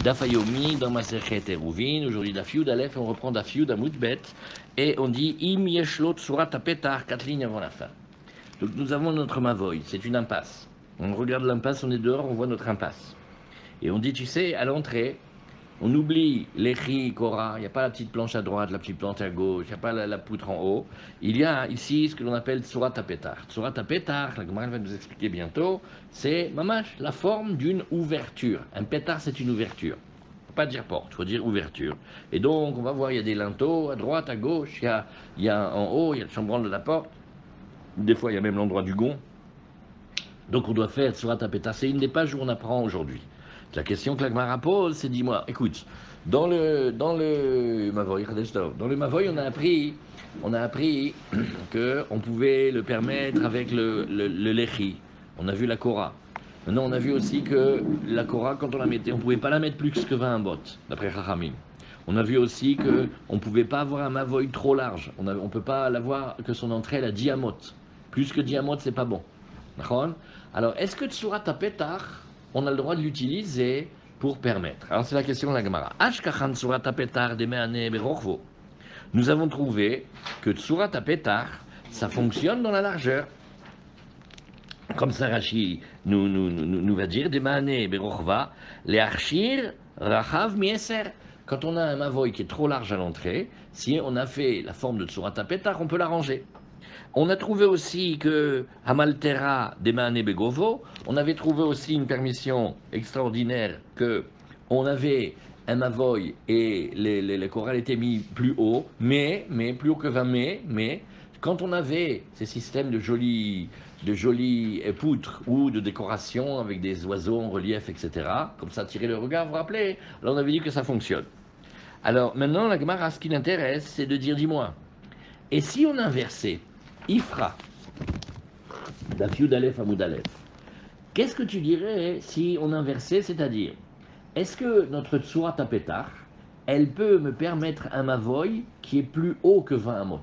Daf Hayomi dans Masechet Eruvin, aujourd'hui Daf Yud Aleph, on reprend Daf Yud Amud Bet, et on dit Im Yeshlot Surat Apetar, 4 lignes avant la fin. Donc nous avons notre Mavoy, c'est une impasse. On regarde l'impasse, on est dehors, on voit notre impasse. Et on dit, tu sais, à l'entrée, on oublie l'Echi, Korah, il n'y a pas la petite planche à droite, la petite planche à gauche, il n'y a pas la poutre en haut. Il y a ici ce que l'on appelle Tsurat Apetar. Tsurat Apetar, la Gemara va nous expliquer bientôt, c'est, mamash, la forme d'une ouverture. Un pétard, c'est une ouverture. Faut pas dire porte, il faut dire ouverture. Et donc, on va voir, il y a des linteaux à droite, à gauche, il y a en haut, il y a le chambranle de la porte. Des fois, il y a même l'endroit du gond. Donc, on doit faire Tsurat Apetar. C'est une des pages où on apprend aujourd'hui. La question que la Gemara pose, c'est dis-moi, écoute, dans le Mavoy, on a appris que on pouvait le permettre avec le Lechi. On a vu la Korah. Maintenant, on a vu aussi que la Korah, quand on la mettait, on ne pouvait pas la mettre plus que 20 bot, d'après Chachamim. On a vu aussi qu'on ne pouvait pas avoir un Mavoy trop large. On ne peut pas l'avoir que son entrée est la diamote. Plus que diamote, c'est pas bon. Alors, est-ce que Tsurat Apetar, on a le droit de l'utiliser pour permettre? Alors, c'est la question de la Gemara. Ashkachan Tsurat Apetar de Meane Berorvo. Nous avons trouvé que Tsurat Apetar, ça fonctionne dans la largeur. Comme ça, Rashi nous va dire, des Meane Berorva, les Archir, Rachav Mieser. Quand on a un Mavoy qui est trop large à l'entrée, si on a fait la forme de Tsurat Apetar, on peut l'arranger. On a trouvé aussi que Hamaltera Demane Begovo, on avait trouvé aussi une permission extraordinaire que on avait un Mavoy et les chorales étaient mis plus haut, mais plus haut que 20 mais quand on avait ces systèmes de jolies poutres ou de décoration avec des oiseaux en relief, etc., comme ça attirer le regard, vous vous rappelez? Là, on avait dit que ça fonctionne. Alors maintenant, la Gemara, ce qui l'intéresse, c'est de dire, dis-moi, et si on inversait Ifra, Daf Yud Aleph Amud Aleph, qu'est-ce que tu dirais si on inversait, c'est-à-dire, est-ce que notre Tsurat Apetar, elle peut me permettre un Mavoy qui est plus haut que 20 amot?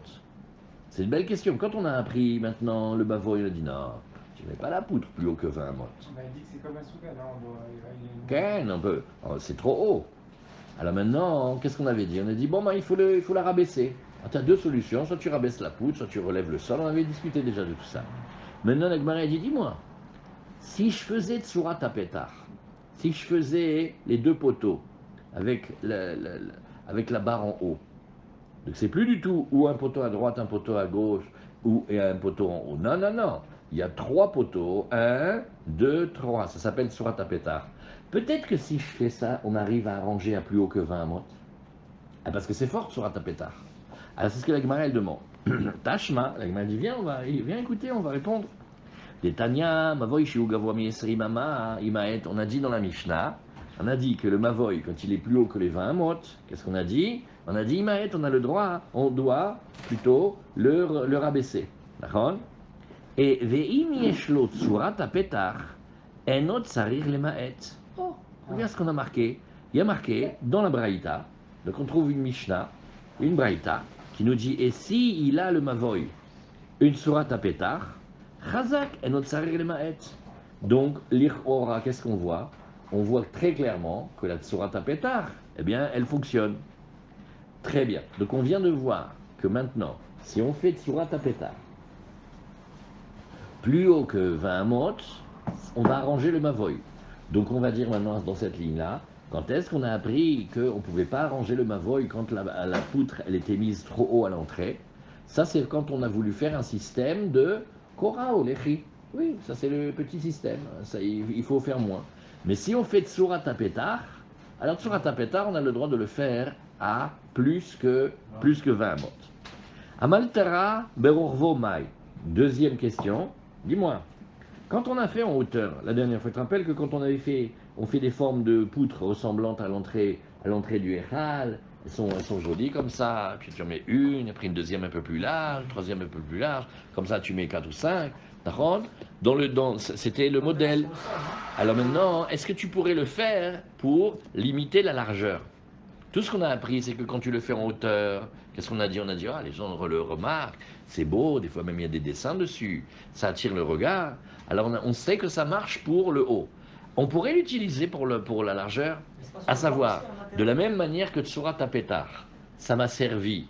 C'est une belle question. Quand on a appris maintenant le Mavoy, on a dit non, tu ne mets pas la poutre plus haut que 20 amot. On a dit que c'est comme un souka, Qu'est-ce on peut, c'est trop haut. Alors maintenant, qu'est-ce qu'on avait dit? On a dit, bon, ben, il faut la rabaisser. Tu as deux solutions, soit tu rabaisses la poutre, soit tu relèves le sol. On avait discuté déjà de tout ça. Maintenant, la Gemara a dit, dis-moi, si je faisais Tsurat Apetar, si je faisais les deux poteaux avec la barre en haut, donc c'est plus du tout ou un poteau à droite, un poteau à gauche, ou et un poteau en haut. Non, non, non. Il y a trois poteaux. 1, 2, 3. Ça s'appelle Tsurat Apetar. Peut-être que si je fais ça, on arrive à arranger à plus haut que 20 amot. Ah, parce que c'est fort Tsurat Apetar. Alors c'est ce que la Gemara elle demande. Tashma, la Gemara dit viens écouter, on va répondre. Des Tanya, Mavoy Shiugavoa Miesri Mama, Imaet, on a dit dans la Mishnah, on a dit que le Mavoy, quand il est plus haut que les 20 amot, qu'est-ce qu'on a dit? On a dit Imaet, on a le droit, on doit plutôt le rabaisser. D'accord? Et Ve'im Yeshlo Tsurat Apetar, Enot Sarir le Maet. Oh, regarde ce qu'on a marqué. Il y a marqué dans la Braïta, donc on trouve une Mishnah, une Braïta, qui nous dit et si il a le Mavoy, une Tsurat Apetar, Chazak et notre sarir le maet. Donc, l'Ichora, qu'est-ce qu'on voit? On voit très clairement que la Tsurat Apetar, eh bien, elle fonctionne. Très bien. Donc, on vient de voir que maintenant, si on fait Tsurat Apetar plus haut que 20 amot, on va arranger le Mavoy. Donc, on va dire maintenant dans cette ligne-là, quand est-ce qu'on a appris qu'on ne pouvait pas arranger le Mavoy quand la poutre elle était mise trop haut à l'entrée? Ça, c'est quand on a voulu faire un système de Korah ou Lechi. Oui, ça c'est le petit système. Ça, il faut faire moins. Mais si on fait Tsurat Apetar, alors Tsurat Apetar, on a le droit de le faire à plus que 20 amot. Amaltera Berorvo Mai. Deuxième question. Dis-moi, quand on a fait en hauteur, la dernière fois, tu te rappelles que quand on fait des formes de poutres ressemblantes à l'entrée du Echal, elles sont jolies comme ça, puis tu en mets une, après une deuxième un peu plus large, troisième un peu plus large, comme ça tu mets 4 ou 5, d'accord? C'était le modèle. Alors maintenant, est-ce que tu pourrais le faire pour limiter la largeur? Tout ce qu'on a appris, c'est que quand tu le fais en hauteur, qu'est-ce qu'on a dit? On a dit, les gens le remarquent, c'est beau, des fois même il y a des dessins dessus, ça attire le regard. Alors on sait que ça marche pour le haut. On pourrait l'utiliser pour la largeur, à savoir, de la même manière que Tsurat Tapetar, ça m'a servi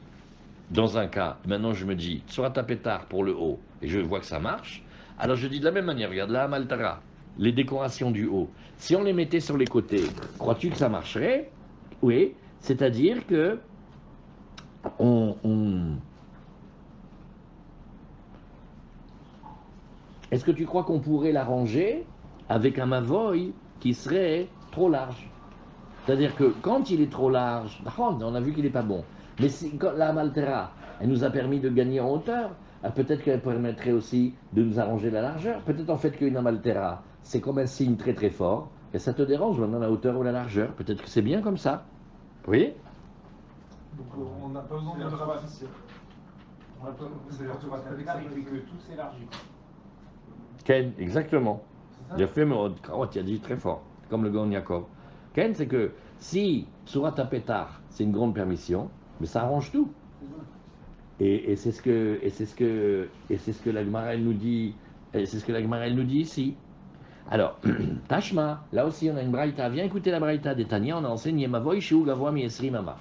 dans un cas. Maintenant, je me dis, Tsurat Tapetar pour le haut, et je vois que ça marche. Alors, je dis de la même manière, regarde, la Maltara, les décorations du haut, si on les mettait sur les côtés, crois-tu que ça marcherait? Oui, c'est-à-dire que on... Est-ce que tu crois qu'on pourrait l'arranger avec un Mavoy qui serait trop large? C'est-à-dire que quand il est trop large, on a vu qu'il n'est pas bon. Mais si, quand la Maltera, elle nous a permis de gagner en hauteur, peut-être qu'elle permettrait aussi de nous arranger la largeur. Peut-être en fait qu'une Maltera, c'est comme un signe très très fort, et ça te dérange maintenant la hauteur ou la largeur. Peut-être que c'est bien comme ça. Oui. Donc on n'a pas besoin de le rapetisser. C'est-à-dire tu vas taper ça et que tout s'élargit. Ken, exactement. J'ai fait, mais tu as dit très fort, comme le Gon Yaakov. Ken, c'est que si Surat Pétar, c'est une grande permission, mais ça arrange tout. Et c'est ce que la Gemara elle nous dit, et c'est ce que la Gemara elle nous dit ici. Alors, Tashma, là aussi on a une braïta. Viens écouter la braïta des Tania, on a enseigné Mavoy Shiu Gavoa Miesri Mama.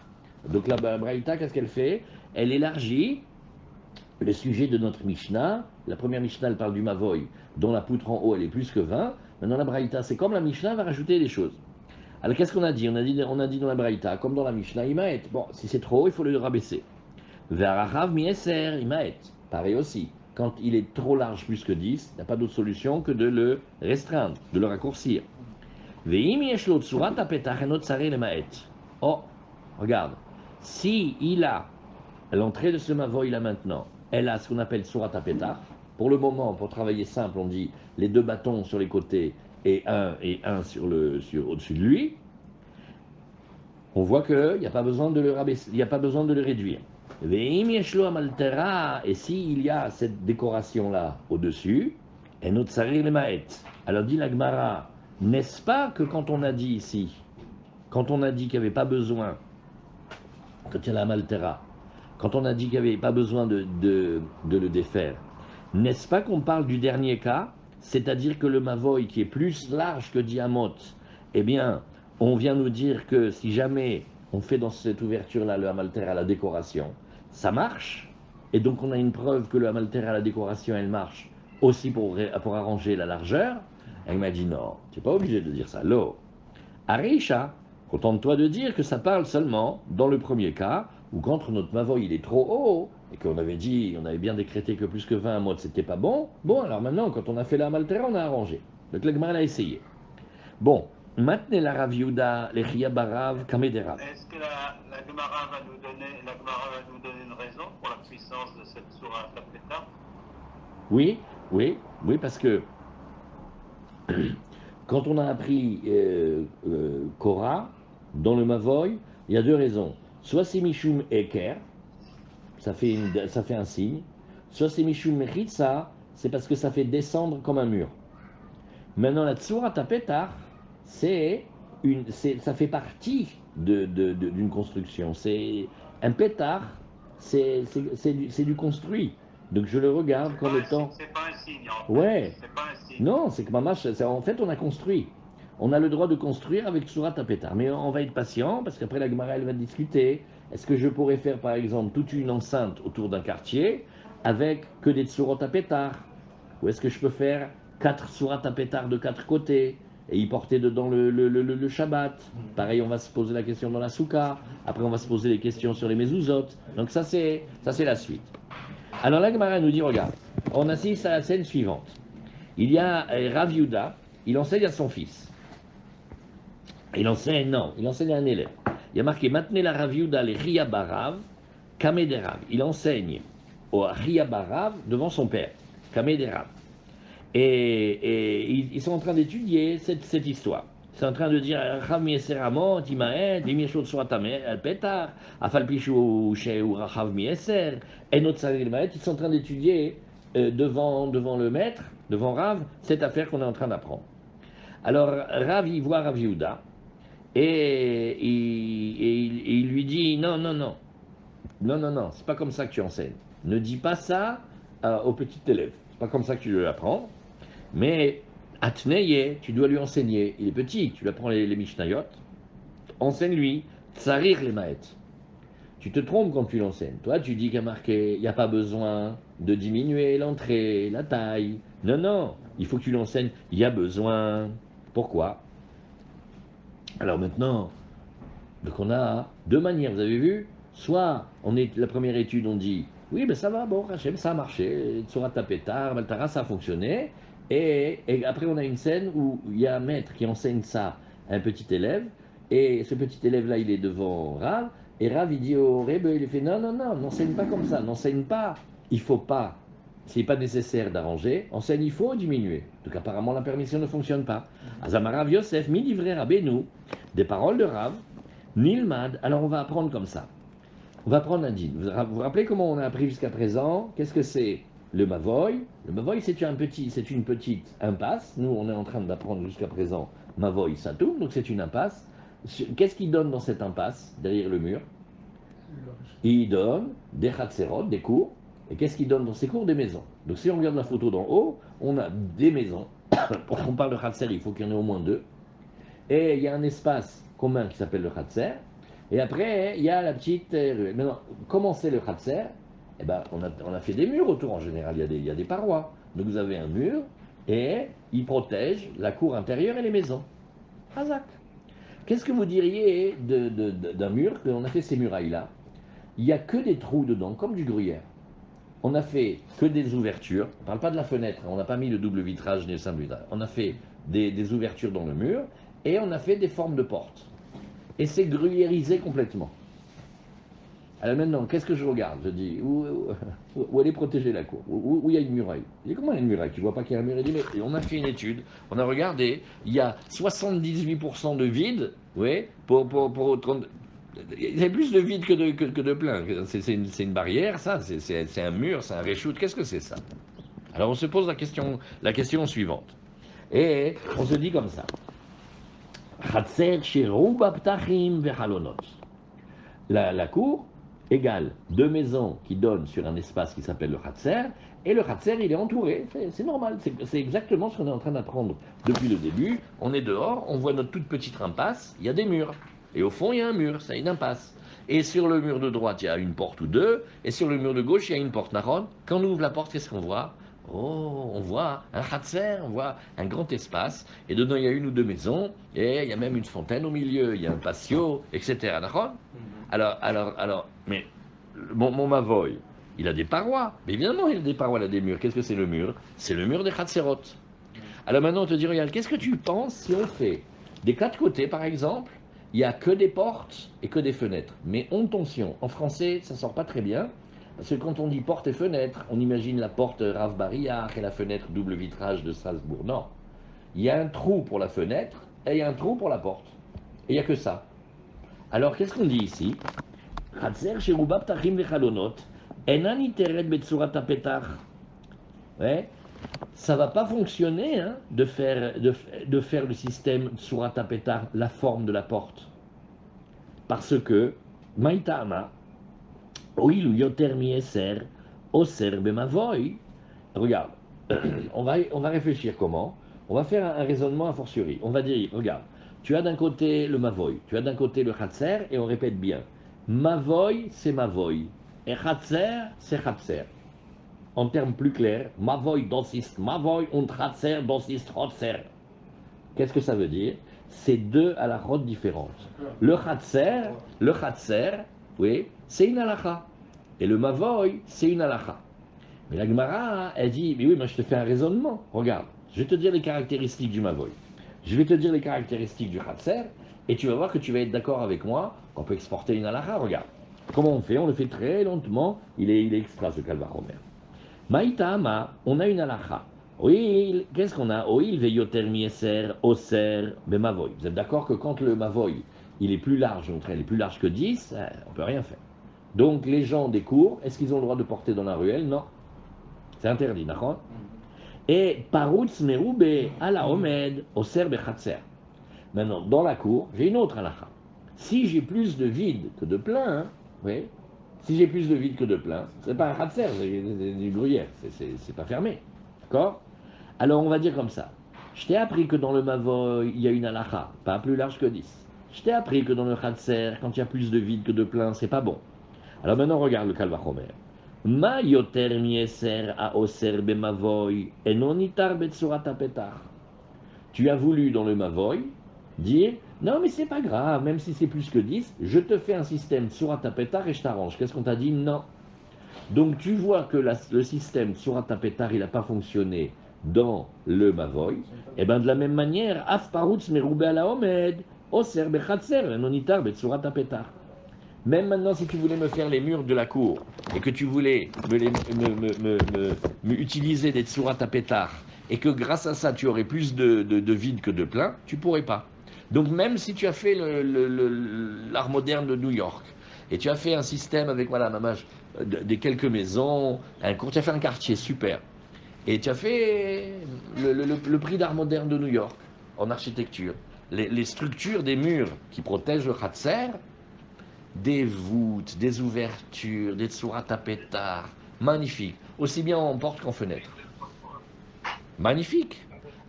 Donc la braïta, qu'est-ce qu'elle fait? Elle élargit le sujet de notre Mishnah. La première Mishnah, elle parle du Mavoy, dont la poutre en haut, elle est plus que 20. Maintenant, la Braïta, c'est comme la Mishnah, elle va rajouter des choses. Alors, qu'est-ce qu'on a dit? On a dit dans la Braïta, comme dans la Mishnah, Imaet. Bon, si c'est trop haut, il faut le rabaisser. Ve'arachav mieser, Imaet. Pareil aussi. Quand il est trop large, plus que 10, il n'y a pas d'autre solution que de le restreindre, de le raccourcir. Ve'im yeshlo tsurat apetach enot tsare lemaet. Oh, regarde. Si il a l'entrée de ce Mavoy là maintenant, elle a ce qu'on appelle Surat Pétar. Pour le moment, pour travailler simple, on dit les deux bâtons sur les côtés et un au-dessus de lui. On voit qu'il n'y a pas besoin de le rabaisser, il n'y a pas besoin de le réduire. Et s'il y a cette décoration-là au-dessus, alors dit la Gemara, n'est-ce pas que quand on a dit ici, quand on a dit qu'il n'y avait pas besoin, quand il y a la Maltera, quand on a dit qu'il n'y avait pas besoin de le défaire, n'est-ce pas qu'on parle du dernier cas, c'est-à-dire que le Mavoy qui est plus large que Diamot, eh bien, on vient nous dire que si jamais on fait dans cette ouverture-là le Hamalter à la décoration, ça marche, et donc on a une preuve que le Hamalter à la décoration, elle marche aussi pour arranger la largeur. Elle m'a dit non, tu n'es pas obligé de dire ça. Lo, Arisha, contente-toi de dire que ça parle seulement dans le premier cas, où quand notre Mavoy il est trop haut, et qu'on avait dit, on avait bien décrété que plus que 20 mots c'était pas bon, bon alors maintenant quand on a fait la Maltera, on a arrangé. Donc la Gemara a essayé. Bon, maintenant la Rav Yehuda, les Chia Barav, Kamederav. Est-ce que la Gemara va nous donner une raison pour la puissance de cette sourate Pétar? Oui, oui, oui, parce que quand on a appris Korah, dans le Mavoy, il y a deux raisons. Soit c'est Mishum Eker, ça fait un signe. Soit c'est Mishum Mechitza, c'est parce que ça fait descendre comme un mur. Maintenant, la Tsurat Pétar, ça fait partie d'une construction. C'est un pétard, c'est du construit. Donc je le regarde comme étant. C'est pas un signe, en fait. Ouais. C'est pas un signe. Non, c'est que Mamash, en fait, on a construit. On a le droit de construire avec Surat Pétar. Mais on va être patient, parce qu'après la Gemara, elle va discuter. Est-ce que je pourrais faire, par exemple, toute une enceinte autour d'un quartier avec que des Tsurot Pétar? Ou est-ce que je peux faire 4 Surat Pétar de 4 côtés et y porter dedans le Shabbat? Pareil, on va se poser la question dans la Souka. Après, on va se poser les questions sur les Mezuzot. Donc ça, c'est la suite. Alors la Gemara nous dit, regarde, on assiste à la scène suivante. Il y a Rav Yehuda, il enseigne à son fils. Il enseigne à un élève. Il y a marqué, maintenant la Rav Yehuda, les Ria Barav, Kamederav. Il enseigne au Ria Barav devant son père, Kamederav. Et ils sont en train d'étudier cette histoire. Ils sont en train de dire Rav Mieser Amot, Imaet, Dimieshot Suatame, Al-Petar, Afalpishu Sheu Rachav Mieser, Enot Sarir Maet. Ils sont en train d'étudier devant le maître, devant Rav, cette affaire qu'on est en train d'apprendre. Alors Rav, il voit Rav Yehuda et il lui dit non, c'est pas comme ça que tu enseignes. Ne dis pas ça au petit élève. C'est pas comme ça que tu veux l'apprendre. Mais Atneye, tu dois lui enseigner. Il est petit, tu lui apprends les Mishnayot. Enseigne-lui. Tsarir les maët. Tu te trompes quand tu l'enseignes. Toi, tu dis qu'il y a marqué, il n'y a pas besoin de diminuer l'entrée, la taille. Non, non, il faut que tu l'enseignes. Il y a besoin. Pourquoi? Alors maintenant, donc on a deux manières, vous avez vu? Soit, la première étude, on dit, oui, ben ça va, bon, Hachem, ça a marché, Tsorat Tapetar, Baltara, ça a fonctionné. Et après, on a une scène où il y a un maître qui enseigne ça à un petit élève, et ce petit élève-là, il est devant Rav, et Rav, il dit au Rebbe, il fait, non, non, non, n'enseigne pas comme ça, n'enseigne pas, il faut pas, c'est pas nécessaire d'arranger, enseigne, il faut diminuer. Donc apparemment, la permission ne fonctionne pas. Azamarav Yosef, mi livré Rabbeinu, des paroles de Rav, Nilmad, alors on va apprendre comme ça. On va prendre un din. Vous vous rappelez comment on a appris jusqu'à présent? Qu'est-ce que c'est le mavoy? Le mavoy, c'est une petite impasse. Nous, on est en train d'apprendre jusqu'à présent mavoy satum, donc c'est une impasse. Qu'est-ce qu'il donne dans cette impasse, derrière le mur? Il donne des khatserot, des cours. Et qu'est-ce qu'il donne dans ces cours? Des maisons. Donc si on regarde la photo d'en haut, on a des maisons. Pour qu'on parle de khatser, il faut qu'il y en ait au moins deux. Et il y a un espace commun qui s'appelle le khatser. Et après, il y a la petite ruelle. Maintenant, comment c'est le khatser? Eh ben, on a fait des murs autour en général, il y a des parois. Donc vous avez un mur et il protège la cour intérieure et les maisons. Hazak. Qu'est-ce que vous diriez d'un mur, qu'on a fait ces murailles-là? Il n'y a que des trous dedans, comme du gruyère. On a fait que des ouvertures. On ne parle pas de la fenêtre, on n'a pas mis le double vitrage ni le simple vitrage. On a fait des ouvertures dans le mur et on a fait des formes de portes. Et c'est gruyérisé complètement. Alors maintenant, qu'est-ce que je regarde? Je dis, où elle est protégée la cour? Où il y a une muraille? Il dit, comment il y a une muraille? Tu vois pas qu'il y a un mur? Il dit, mais on a fait une étude, on a regardé, il y a 78% de vide, oui, pour 30. Il y a plus de vide que de plein. C'est une barrière, ça, c'est un mur, c'est un reshoot. Qu'est-ce que c'est ça? Alors on se pose la question suivante. Et on se dit comme ça. La cour égale deux maisons qui donnent sur un espace qui s'appelle le Khatser, et le Khatser il est entouré, c'est normal, c'est exactement ce qu'on est en train d'apprendre depuis le début. On est dehors, on voit notre toute petite impasse, il y a des murs, et au fond il y a un mur, c'est une impasse. Et sur le mur de droite il y a une porte ou deux, et sur le mur de gauche il y a une porte. Naron, quand on ouvre la porte, qu'est-ce qu'on voit? Oh, on voit un Khatser, on voit un grand espace, et dedans il y a une ou deux maisons, et il y a même une fontaine au milieu, il y a un patio, etc. Naron? Mais mon Mavoy, il a des parois. Mais évidemment, il a des parois, il a des murs. Qu'est-ce que c'est le mur? C'est le mur des Khatserot. Alors maintenant, on te dit, regarde, qu'est-ce que tu penses si on fait des quatre côtés, par exemple, il n'y a que des portes et que des fenêtres. Mais attention, en français, ça ne sort pas très bien. Parce que quand on dit porte et fenêtre, on imagine la porte Rav Bariach et la fenêtre double vitrage de Strasbourg. Non. Il y a un trou pour la fenêtre et il y a un trou pour la porte. Et il n'y a que ça. Alors, qu'est-ce qu'on dit ici? חצר שרובה פתחים וחלונות, אינה ניתרת בצורת הפתח. Ouais. Ça va pas fonctionner hein, de faire le système Tsurat Petar, la forme de la porte. Parce que, Maïtama, Oil ou Yoter Mieser, Oser Bemavoy. Regarde, on va réfléchir comment. On va faire un raisonnement a fortiori. On va dire, regarde, tu as d'un côté le Mavoy, tu as d'un côté le Khatser, et on répète bien. Mavoy, c'est Mavoy. Et Khatser, c'est Khatser. En termes plus clairs, Mavoy, das ist Mavoy, und Khatser, das ist Khatser. Qu'est-ce que ça veut dire? C'est deux halachot différentes. Le Khatser, oui, c'est une halakha. Et le Mavoy, c'est une halakha. Mais la Gemara, elle dit, mais oui, moi je te fais un raisonnement. Regarde, je vais te dire les caractéristiques du Mavoy. Je vais te dire les caractéristiques du Khatser, et tu vas voir que tu vas être d'accord avec moi qu'on peut exporter une halakha. Regarde. Comment on fait? On le fait très lentement. Il est extra ce Calvaromer. Maïtama, on a une halakha. Oui, qu'est-ce qu'on a? Oil veyoter mieser, oser, bemavoy. Vous êtes d'accord que quand le mavoy, il est plus large, donc il est plus large que 10, on peut rien faire. Donc les gens des cours, est-ce qu'ils ont le droit de porter dans la ruelle? Non. C'est interdit, d'accord? Et parutz meroube ala omed, oser bechatser. Maintenant, dans la cour, j'ai une autre halakha. Si j'ai plus de vide que de plein, hein, oui, si j'ai plus de vide que de plein, c'est pas un khatser, c'est du gruyère, c'est pas fermé. D'accord? Alors on va dire comme ça. Je t'ai appris que dans le Mavoy, il y a une halakha, pas plus large que 10. Je t'ai appris que dans le Khatser, quand il y a plus de vide que de plein, c'est pas bon. Alors maintenant, regarde le Kalvachomer. Ma yoter mieser a oser be Mavoy, et non itar betsurat apetar. Tu as voulu dans le Mavoy dire non, mais c'est pas grave, même si c'est plus que 10, je te fais un système surat apetar et je t'arrange. Qu'est-ce qu'on t'a dit? Non. Donc tu vois que le système surat apetar, il n'a pas fonctionné dans le Mavoy. Et bien de la même manière, af parutz meroube ala omed, oser bechatser, non itar betsurat apetar. Même maintenant, si tu voulais me faire les murs de la cour et que tu voulais me utiliser des tsurat à pétard et que grâce à ça tu aurais plus de vide que de plein, tu pourrais pas. Donc même si tu as fait l'art moderne de New York et tu as fait un système avec voilà, des quelques maisons, tu as fait un quartier super et tu as fait le prix d'art moderne de New York en architecture, les structures des murs qui protègent le Khatser, des voûtes, des ouvertures, des tsurat à pétard, magnifique, aussi bien en porte qu'en fenêtre. Magnifique.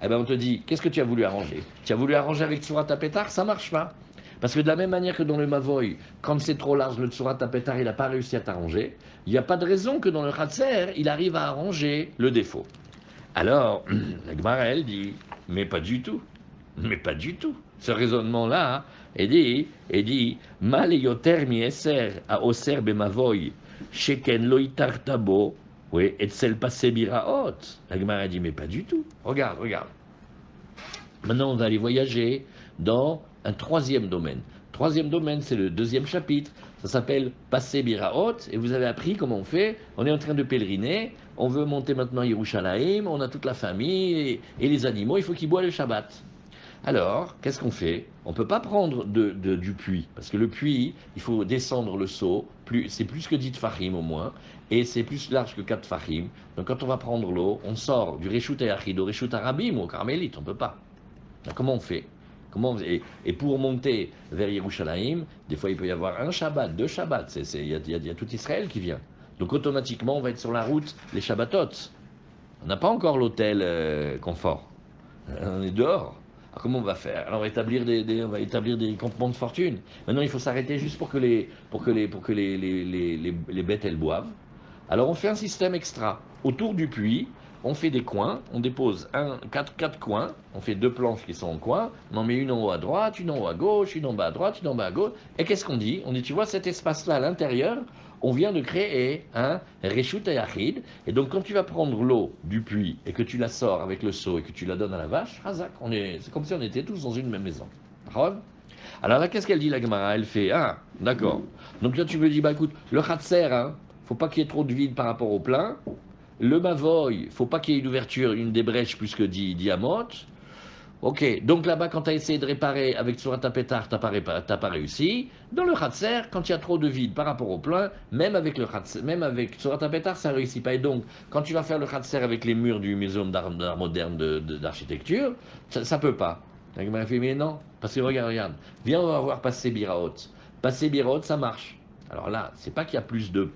Eh bien on te dit, qu'est-ce que tu as voulu arranger? Tu as voulu arranger avec tsurat à pétard, ça marche pas. Parce que de la même manière que dans le Mavoy, quand c'est trop large, le tsurat à pétard, il n'a pas réussi à t'arranger, il n'y a pas de raison que dans le Khatser, il arrive à arranger le défaut. Alors, la Gemara, elle dit, mais pas du tout. Mais pas du tout. Ce raisonnement-là est dit, mal yoter mi eser a oser bemavoy, sheken lo itartabo, oui, et tsel passé biraot. La Gemara dit, mais pas du tout. Regarde, regarde. Maintenant, on va aller voyager dans un troisième domaine. Troisième domaine, c'est le deuxième chapitre. Ça s'appelle Passé Biraot. Et vous avez appris comment on fait. On est en train de pèleriner. On veut monter maintenant à Yerushalayim. On a toute la famille et les animaux. Il faut qu'ils boivent le Shabbat. Alors, qu'est-ce qu'on fait? On ne peut pas prendre du puits. Parce que le puits, il faut descendre le seau. C'est plus que 10 tfachim au moins. Et c'est plus large que 4 tfachim. Donc quand on va prendre l'eau, on sort du Reshut Hayachid au Reshut Harabim ou au Carmélite. On ne peut pas. Comment on fait? Et pour monter vers Yerushalayim, des fois il peut y avoir un Shabbat, 2 Shabbats, il y a tout Israël qui vient. Donc automatiquement on va être sur la route, les Shabbatot. On n'a pas encore l'hôtel confort. On est dehors. Alors comment on va faire? Alors on va établir des campements de fortune. Maintenant il faut s'arrêter juste pour que les bêtes elles boivent. Alors on fait un système extra. Autour du puits, on fait des coins, on dépose 4 coins, on fait 2 planches qui sont en coin, on en met une en haut à droite, une en haut à gauche, une en bas à droite, une en bas à gauche. Et qu'est-ce qu'on dit? On dit, tu vois, cet espace-là à l'intérieur, on vient de créer un Reshut Hayachid. Et donc quand tu vas prendre l'eau du puits et que tu la sors avec le seau et que tu la donnes à la vache, Razak, c'est comme si on était tous dans une même maison. Alors là, qu'est-ce qu'elle dit la Gemara? Elle fait, d'accord. Donc là tu me dis, bah écoute, le Khatser, faut pas qu'il y ait trop de vide par rapport au plein. Le Mavoy, faut pas qu'il y ait une ouverture, une des brèches plus que 10 diamètres. Ok, donc là-bas, quand tu as essayé de réparer avec Tsurat Pétar, tu n'as pas réussi. Dans le Khatser, quand il y a trop de vide par rapport au plein, même avec Tsurat Pétar, ça ne réussit pas. Et donc, quand tu vas faire le Khatser avec les murs du Muséum d'art moderne d'architecture, ça ne peut pas. Il m'a fait, mais non, parce que regarde, viens, on va voir Passé Biraot. Passé Biraot, ça marche. Alors là, c'est pas qu'il y a plus de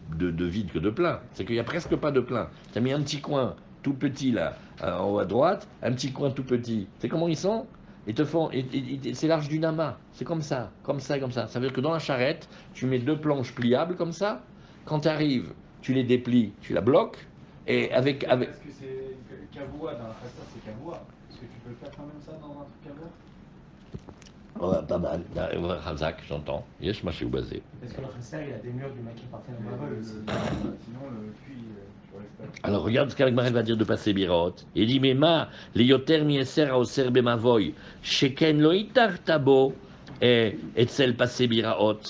vide que de plein, c'est qu'il n'y a presque pas de plein. Tu as mis un petit coin tout petit là, en haut à droite, un petit coin tout petit. C'est comment ils sont? Ils te font, c'est large du nama. C'est comme ça, comme ça, comme ça. Ça veut dire que dans la charrette, tu mets 2 planches pliables comme ça. Quand tu arrives, tu les déplies, tu la bloques. Et avec... Parce que c'est Kavoua, dans la façade, c'est Kavoua. Est-ce que tu peux faire quand même ça dans un truc Kavoua? Oh, pas mal. Razak, j'entends. Yesh, ma basé. Parce que le Khatser, il a des murs du mec qui appartient au Mavol aussi. Sinon, le puits, tu restes pas. Alors regarde ce qu'Agmarel va dire de passer Birot. Il dit, mais ma, les yoter mi eser a oser bemavoy, sheken lo itar tabo, et tsel passer Biraot.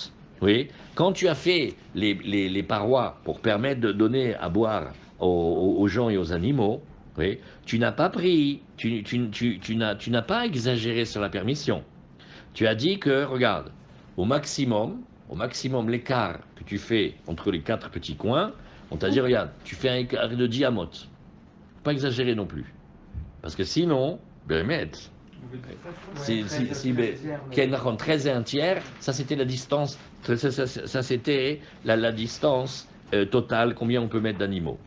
Oui, quand tu as fait les parois pour permettre de donner à boire aux gens et aux animaux, oui, tu n'as pas pris, tu n'as pas exagéré sur la permission. Tu as dit que, regarde, au maximum, l'écart que tu fais entre les 4 petits coins, on t'a dit, regarde, tu fais un écart de diamètre. Pas exagéré non plus. Parce que sinon, si 13 et un tiers, ça c'était la distance, ça c'était la distance totale, combien on peut mettre d'animaux.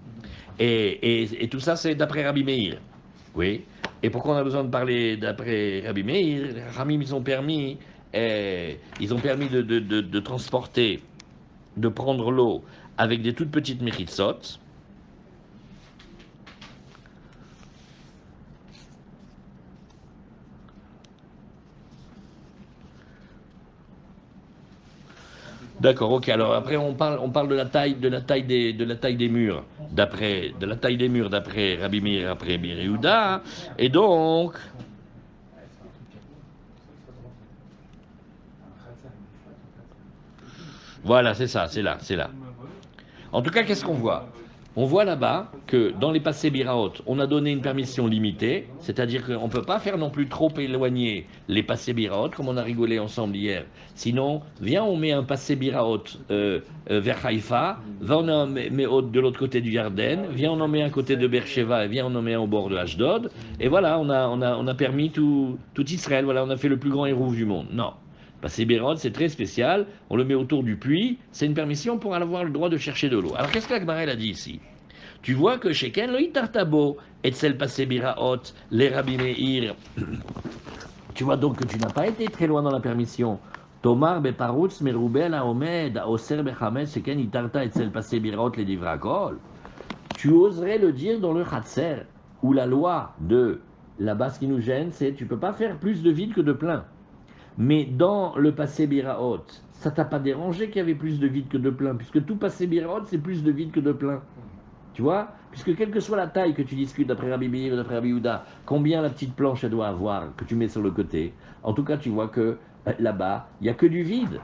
Et tout ça, c'est d'après Rabbi Meir. Oui. Et pourquoi on a besoin de parler d'après Rabbi Meir? Les Ramim, ils ont permis de transporter, de prendre l'eau avec des toutes petites mechitsot. D'accord, ok. Alors après on parle de la taille des murs d'après Rabbi Meir, après Rabbi Yehuda, et donc voilà, c'est ça, c'est là. En tout cas, qu'est-ce qu'on voit? On voit là-bas que dans les passés biraot, on a donné une permission limitée, c'est-à-dire qu'on ne peut pas faire non plus trop éloigner les passés biraot, comme on a rigolé ensemble hier. Sinon, viens, on met un passé biraot vers Haïfa, va on en met de l'autre côté du Yarden, viens, on en met un côté de Beersheva, et viens, on en met un au bord de Ashdod, et voilà, on a permis tout Israël, voilà, on a fait le plus grand héros du monde. Non. Passé Bérod, c'est très spécial, on le met autour du puits, c'est une permission pour avoir le droit de chercher de l'eau. Alors qu'est-ce que l'Agmara a dit ici? Tu vois que chez Ken, le Itartabo, et celle passé Biraot, les Rabbi Meir, tu vois donc que tu n'as pas été très loin dans la permission. Tomar beparutz meroubel haomed haoser bechametz chez Ken Itarta et celle passé Biraot les divrakol. Tu oserais le dire dans le Khatser, où la loi de là-bas, ce qui nous gêne, c'est tu ne peux pas faire plus de vide que de plein. Mais dans le passé Biraot, ça t'a pas dérangé qu'il y avait plus de vide que de plein, puisque tout passé Biraot, c'est plus de vide que de plein. Tu vois? Puisque quelle que soit la taille que tu discutes d'après Rabbi Meir ou d'après Rabbi Yehuda, combien la petite planche elle doit avoir que tu mets sur le côté, en tout cas tu vois que là-bas, il n'y a que du vide.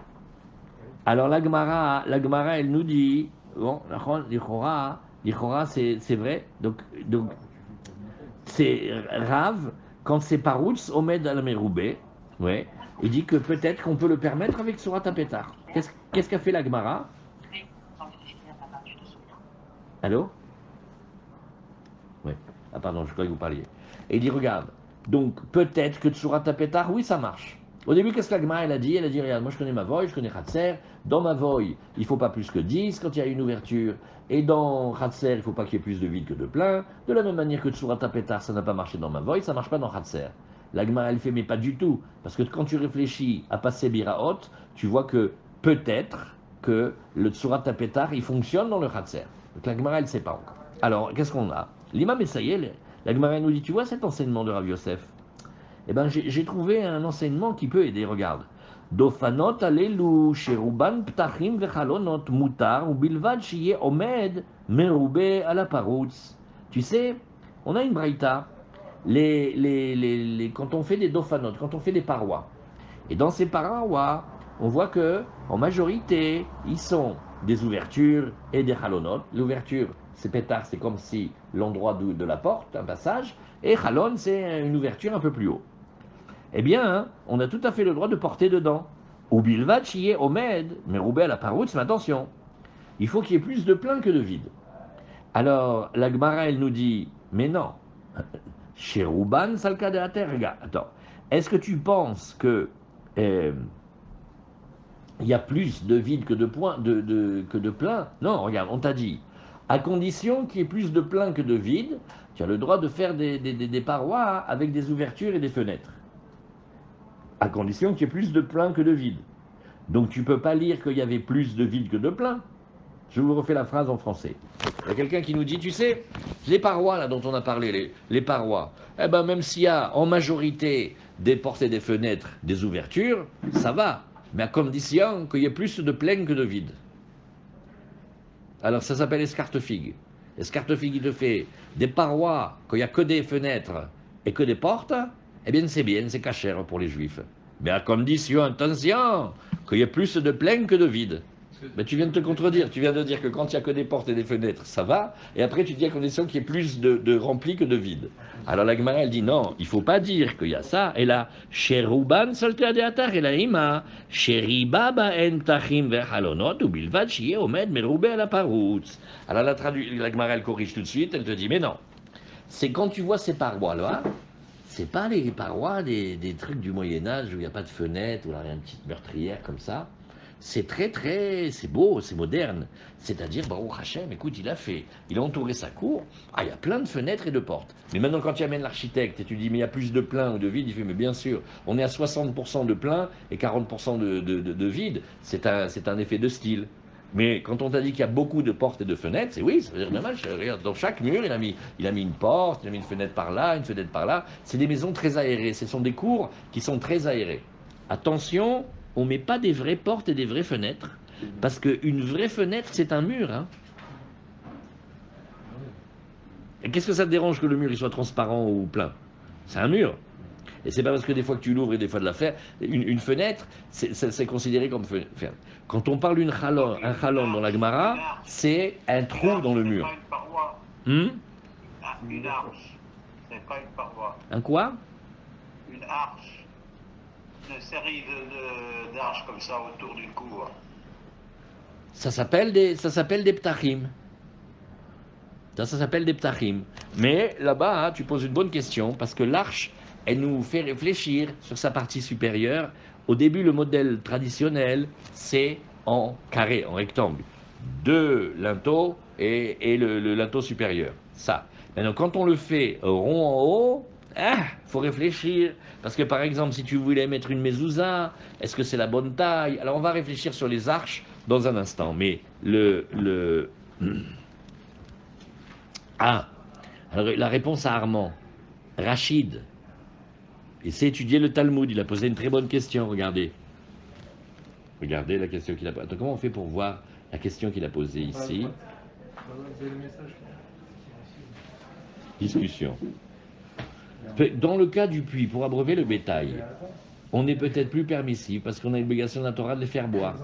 Alors la Gemara, elle nous dit, bon, l'Ichora, c'est vrai, donc c'est Rav, quand c'est Paroutz, Omed al Meroubé, ouais. Il dit que peut-être qu'on peut le permettre avec Surat HaPetar. Qu'est-ce qu'a fait la Gemara? Allô? Oui. Ah pardon, je croyais que vous parliez. Et il dit, regarde, donc peut-être que Surat HaPetar, oui, ça marche. Au début, qu'est-ce que la Gemara elle a dit? Elle a dit, regarde, moi je connais ma voie, je connais Khatser. Dans ma voie, il ne faut pas plus que 10 quand il y a une ouverture. Et dans Khatser, il ne faut pas qu'il y ait plus de vide que de plein. De la même manière que Surat HaPetar, ça n'a pas marché dans ma voie, ça ne marche pas dans Khatser. La Gemara, elle fait, mais pas du tout. Parce que quand tu réfléchis à passer Biraot, tu vois que peut-être que le Tsurat HaPetar, il fonctionne dans le Khatser. Donc la Gemara, elle ne sait pas encore. Alors, qu'est-ce qu'on a? L'imam Essayel, la Gemara nous dit, tu vois cet enseignement de Rav Yosef? Eh bien, j'ai trouvé un enseignement qui peut aider, regarde. Dofanot alelu sheruban ptachim vechalonot mutar ou bilvad shiye omed meroube ala parutz. Tu sais, on a une braïta. Quand on fait des dofanot, quand on fait des parois, et dans ces parois, on voit que en majorité, ils sont des ouvertures et des halonot. L'ouverture, c'est pétard, c'est comme si l'endroit de la porte, un passage, et halon, c'est une ouverture un peu plus haut. Eh bien, hein, on a tout à fait le droit de porter dedans. Ou bilvat chiye omed, mais roubé à la paroutz, mais attention, il faut qu'il y ait plus de plein que de vide. Alors, la Gemara, elle nous dit, mais non, chez Rouban, Salka de la terre, regarde, attends, est-ce que tu penses que il y a plus de vide que de plein? Non, regarde, on t'a dit, à condition qu'il y ait plus de plein que de vide, tu as le droit de faire des parois avec des ouvertures et des fenêtres. À condition qu'il y ait plus de plein que de vide. Donc tu ne peux pas lire qu'il y avait plus de vide que de plein. Je vous refais la phrase en français. Il y a quelqu'un qui nous dit, tu sais, les parois là dont on a parlé, les parois, eh ben même s'il y a en majorité des portes et des fenêtres, des ouvertures, ça va, mais à condition qu'il y ait plus de plein que de vide. Alors ça s'appelle escartefigue. Escartefigue, il te fait des parois, quand il n'y a que des fenêtres et que des portes, eh bien c'est cachère pour les juifs. Mais à condition, attention, qu'il y ait plus de plein que de vide. Mais tu viens de te contredire, tu viens de dire que quand il n'y a que des portes et des fenêtres, ça va, et après tu dis à condition qu'il y ait plus de rempli que de vide. Alors la Gemara, elle dit non, il ne faut pas dire qu'il y a ça, et là, Sheruban soltea de atar, et la ima, Sheribaba en tachim verhalonot, ou bilvad shiye omed meroube à la paroutz. Alors la Gemara, elle corrige tout de suite, elle te dit, mais non, c'est quand tu vois ces parois-là, c'est pas les parois des trucs du Moyen-Âge où il n'y a pas de fenêtre, où il y a une petite meurtrière comme ça. c'est c'est beau, c'est moderne. C'est-à-dire, Baruch Hashem, écoute, il a entouré sa cour, il y a plein de fenêtres et de portes. Mais maintenant, quand tu amènes l'architecte et tu dis, mais il y a plus de plein ou de vide, il fait, mais bien sûr, on est à 60% de plein et 40% de vide, c'est un effet de style. Mais quand on t'a dit qu'il y a beaucoup de portes et de fenêtres, c'est oui, ça veut dire dommage. Regarde, dans chaque mur, il a mis une porte, il a mis une fenêtre par là, une fenêtre par là. C'est des maisons très aérées. Ce sont des cours qui sont très aérées. Attention, on ne met pas des vraies portes et des vraies fenêtres. Parce qu'une vraie fenêtre, c'est un mur. Hein. Et qu'est-ce que ça te dérange que le mur il soit transparent ou plein? C'est un mur. Et c'est pas parce que des fois que tu l'ouvres et des fois de la faire. Une fenêtre, c'est considéré comme fenêtre. Quand on parle d'un chalon dans la Gemara, c'est un trou dans le mur. C'est pas une paroi. Une arche. C'est pas une paroi. Un quoi? Une arche. Une série d'arches comme ça autour d'une cour. Ça s'appelle des ptachim. Ça s'appelle des ptachim. Mais là-bas, hein, tu poses une bonne question, parce que l'arche, elle nous fait réfléchir sur sa partie supérieure. Au début, le modèle traditionnel, c'est en carré, en rectangle. 2 linteaux et le linteau supérieur. Ça. Maintenant, quand on le fait rond en haut, faut réfléchir. Parce que par exemple, si tu voulais mettre une mezouza, est-ce que c'est la bonne taille? Alors on va réfléchir sur les arches dans un instant. Mais alors la réponse à Armand. Rachid. Il sait étudier le Talmud. Il a posé une très bonne question. Regardez. Regardez la question qu'il a posée. Attends, comment on fait pour voir la question qu'il a posée ici? Discussion. Dans le cas du puits, pour abreuver le bétail, on est peut-être plus permissif parce qu'on a l'obligation de la Torah de les faire boire.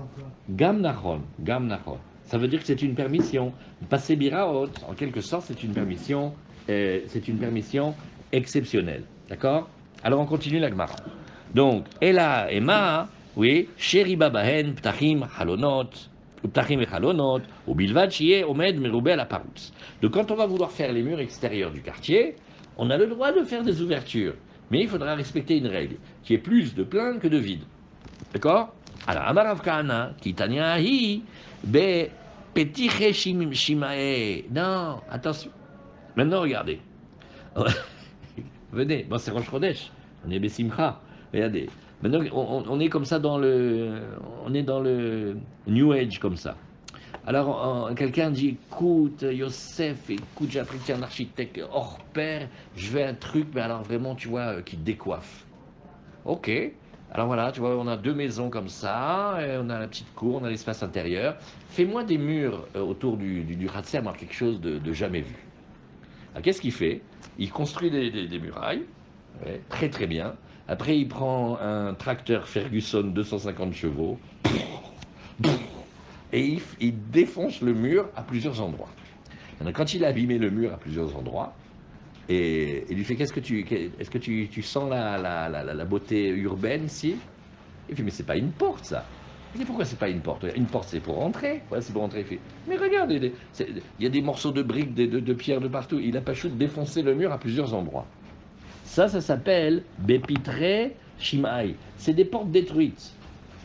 Gam nachon. Ça veut dire que c'est une permission. Passer biraot, en quelque sorte, c'est une permission exceptionnelle. D'accord? Alors on continue la Gemara. Donc, Ela Ema, oui, Sheriba Bahen, Ptachim, Halonot, Ptachim et Halonot, ou Bilvad, Chie, Omed, Meroubé à la Paroutz. Donc quand on va vouloir faire les murs extérieurs du quartier, on a le droit de faire des ouvertures. Mais il faudra respecter une règle, qui est plus de plein que de vide. D'accord? Alors, Amarav Kahana, Kitania Hi, Be Petiche Shimae. Non, attention. Maintenant, regardez. Venez, bon, c'est Rosh Chodesh, on est Bessimcha. Regardez. Maintenant, on est comme ça on est dans le New Age comme ça. Alors, quelqu'un dit, écoute, Yosef, écoute, j'ai appris que tu es un architecte hors pair, je veux un truc, mais alors vraiment, tu vois, qui te décoiffe. Ok. Alors voilà, tu vois, on a 2 maisons comme ça, et on a la petite cour, on a l'espace intérieur. Fais-moi des murs autour du Hatser, alors quelque chose de jamais vu. Alors, qu'est-ce qu'il fait? Il construit des murailles, ouais, très très bien. Après, il prend un tracteur Ferguson 250 chevaux, et il défonce le mur à plusieurs endroits. Alors, quand il a abîmé le mur à plusieurs endroits, et il lui fait, est-ce que tu sens la beauté urbaine ici? Il fait, mais c'est pas une porte ça. Il dit, pourquoi c'est pas une porte? Une porte c'est pour rentrer. Ouais, c'est pour rentrer. Il fait, mais regarde, il y a des morceaux de briques, de pierres de partout. Il a pas choisi de défoncer le mur à plusieurs endroits. Ça s'appelle Bepitre Shimaï. C'est des portes détruites.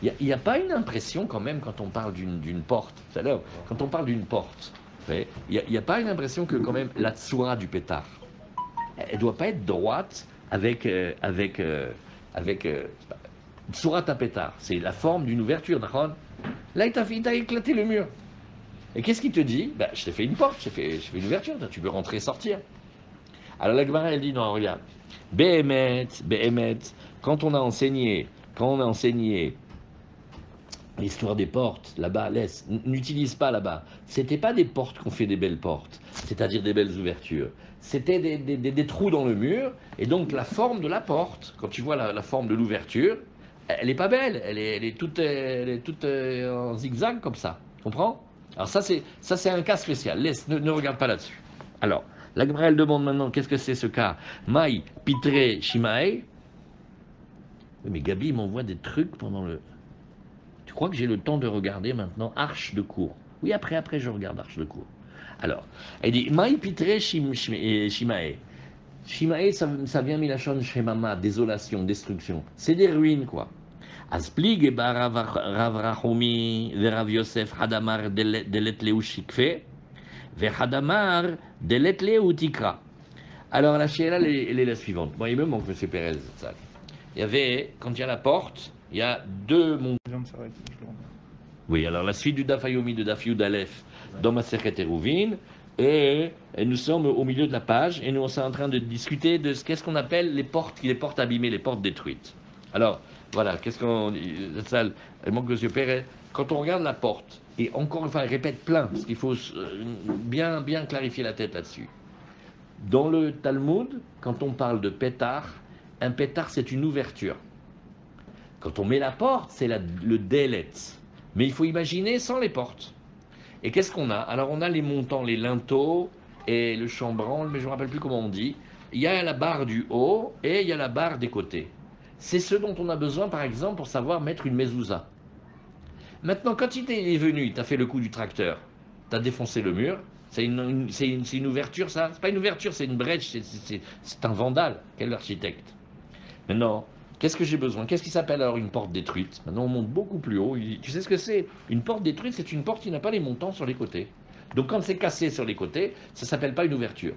Il n'y a pas une impression quand même quand on parle d'une porte. C'est-à-dire, quand on parle d'une porte, il n'y a pas une impression que quand même la tsura du pétard, elle ne doit pas être droite avec Tsurat à pétard. C'est la forme d'une ouverture. Là, il t'a éclaté le mur. Et qu'est-ce qu'il te dit? Je t'ai fait une porte, je fais une ouverture. Tu peux rentrer et sortir. Alors la Gemara, elle dit, non, regarde. Behemet, quand on a enseigné l'histoire des portes, là-bas, n'utilise pas là-bas. C'était pas des portes qu'on fait des belles portes, c'est-à-dire des belles ouvertures. C'était des trous dans le mur, et donc la forme de la porte, quand tu vois la forme de l'ouverture, elle est pas belle, elle est toute en zigzag comme ça. Tu comprends? Alors ça c'est un cas spécial. Ne regarde pas là-dessus. Alors, la Gemara elle demande maintenant qu'est-ce que c'est ce cas? Maï, Pitre, Shimae. Oui, mais Gabi m'envoie des trucs pendant le. Tu crois que j'ai le temps de regarder maintenant Arche de cour? Oui, après je regarde Arche de cour. Alors, elle dit Maï Pitre Shimae. Shimae, ça vient Milachon Shemama, désolation, destruction. C'est des ruines, quoi. Asplig et Rav Rachumi, Rav Yosef Hadamar delet leu shikfe, ve Hadamar delet leu tikra. Alors la chéla, elle est la suivante. Bon, il me manque M. Pérez. Ça. Il y avait, quand il y a la porte, il y a deux montants. Oui, alors la suite du Daf Hayomi de Daf Yud Aleph dans Masechet Eruvin, et nous sommes au milieu de la page, et nous sommes en train de discuter de qu'est-ce qu'on appelle les portes abîmées, les portes détruites. Alors, voilà, qu'est-ce qu'on... Ça, il manque M. Pérez. Quand on regarde la porte, et encore une fois, il répète plein, parce qu'il faut bien clarifier la tête là-dessus. Dans le Talmud, quand on parle de pétard, un pétard c'est une ouverture. Quand on met la porte, c'est le délet. Mais il faut imaginer sans les portes. Et qu'est-ce qu'on a? Alors on a les montants, les linteaux et le chambranle, mais je ne me rappelle plus comment on dit. Il y a la barre du haut et il y a la barre des côtés. C'est ce dont on a besoin par exemple pour savoir mettre une mezouza. Maintenant quand il est venu, il t'a fait le coup du tracteur, tu as défoncé le mur, c'est une ouverture ça? C'est pas une ouverture, c'est une brèche, c'est un vandale. Quel architecte? Maintenant, qu'est-ce que j'ai besoin? Qu'est-ce qui s'appelle alors une porte détruite? Maintenant, on monte beaucoup plus haut. Tu sais ce que c'est? Une porte détruite, c'est une porte qui n'a pas les montants sur les côtés. Donc, quand c'est cassé sur les côtés, ça ne s'appelle pas une ouverture.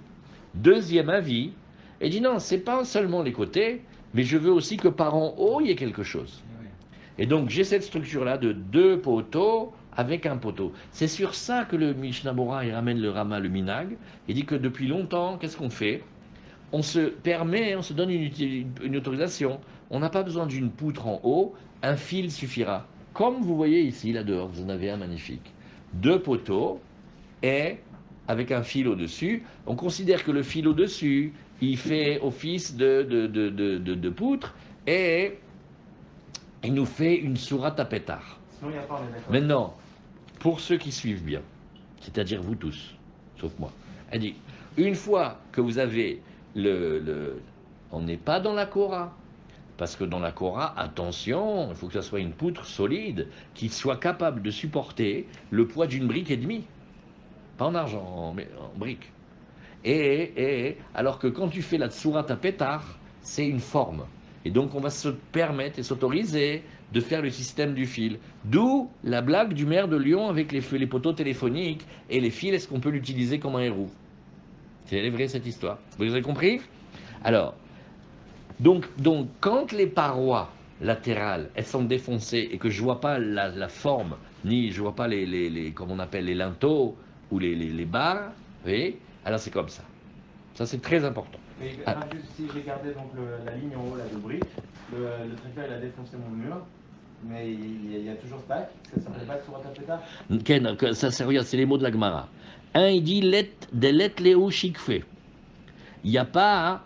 Deuxième avis, il dit non, c'est pas seulement les côtés, mais je veux aussi que par en haut, il y ait quelque chose. Et donc, j'ai cette structure-là de deux poteaux avec un poteau. C'est sur ça que le Mishnah Bora, il ramène le Rama, le Minag. Il dit que depuis longtemps, qu'est-ce qu'on fait? On se permet, on se donne une autorisation. On n'a pas besoin d'une poutre en haut, un fil suffira. Comme vous voyez ici, là dehors, vous en avez un magnifique. Deux poteaux et avec un fil au-dessus. On considère que le fil au-dessus, il fait office de poutre et il nous fait une sourate à pétard. Sinon, il n'y a pas, on est d'accord. Maintenant, pour ceux qui suivent bien, c'est-à-dire vous tous, sauf moi, elle dit, une fois que vous avez on n'est pas dans la Korah. Parce que dans la Korah, attention, il faut que ça soit une poutre solide qui soit capable de supporter le poids d'une brique et demie. Pas en argent, mais en brique. Et alors que quand tu fais la tsourate à pétard, c'est une forme. Et donc on va se permettre et s'autoriser de faire le système du fil. D'où la blague du maire de Lyon avec les poteaux téléphoniques et les fils, est-ce qu'on peut l'utiliser comme un héros? C'est vrai cette histoire. Vous avez compris? Alors, donc, quand les parois latérales, elles sont défoncées et que je ne vois pas la forme, ni je ne vois pas comme on appelle, les linteaux ou les barres, vous voyez, alors c'est comme ça. Ça, c'est très important. Mais si je regardais donc la ligne en haut là, de briques, le tracteur il a défoncé mon mur, mais il y a toujours stack, ça ne s'appelle pas sur un pétard? Ken, regarde, c'est les mots de la Gemara. Un, il dit des lettres léo shikfe. Il n'y a pas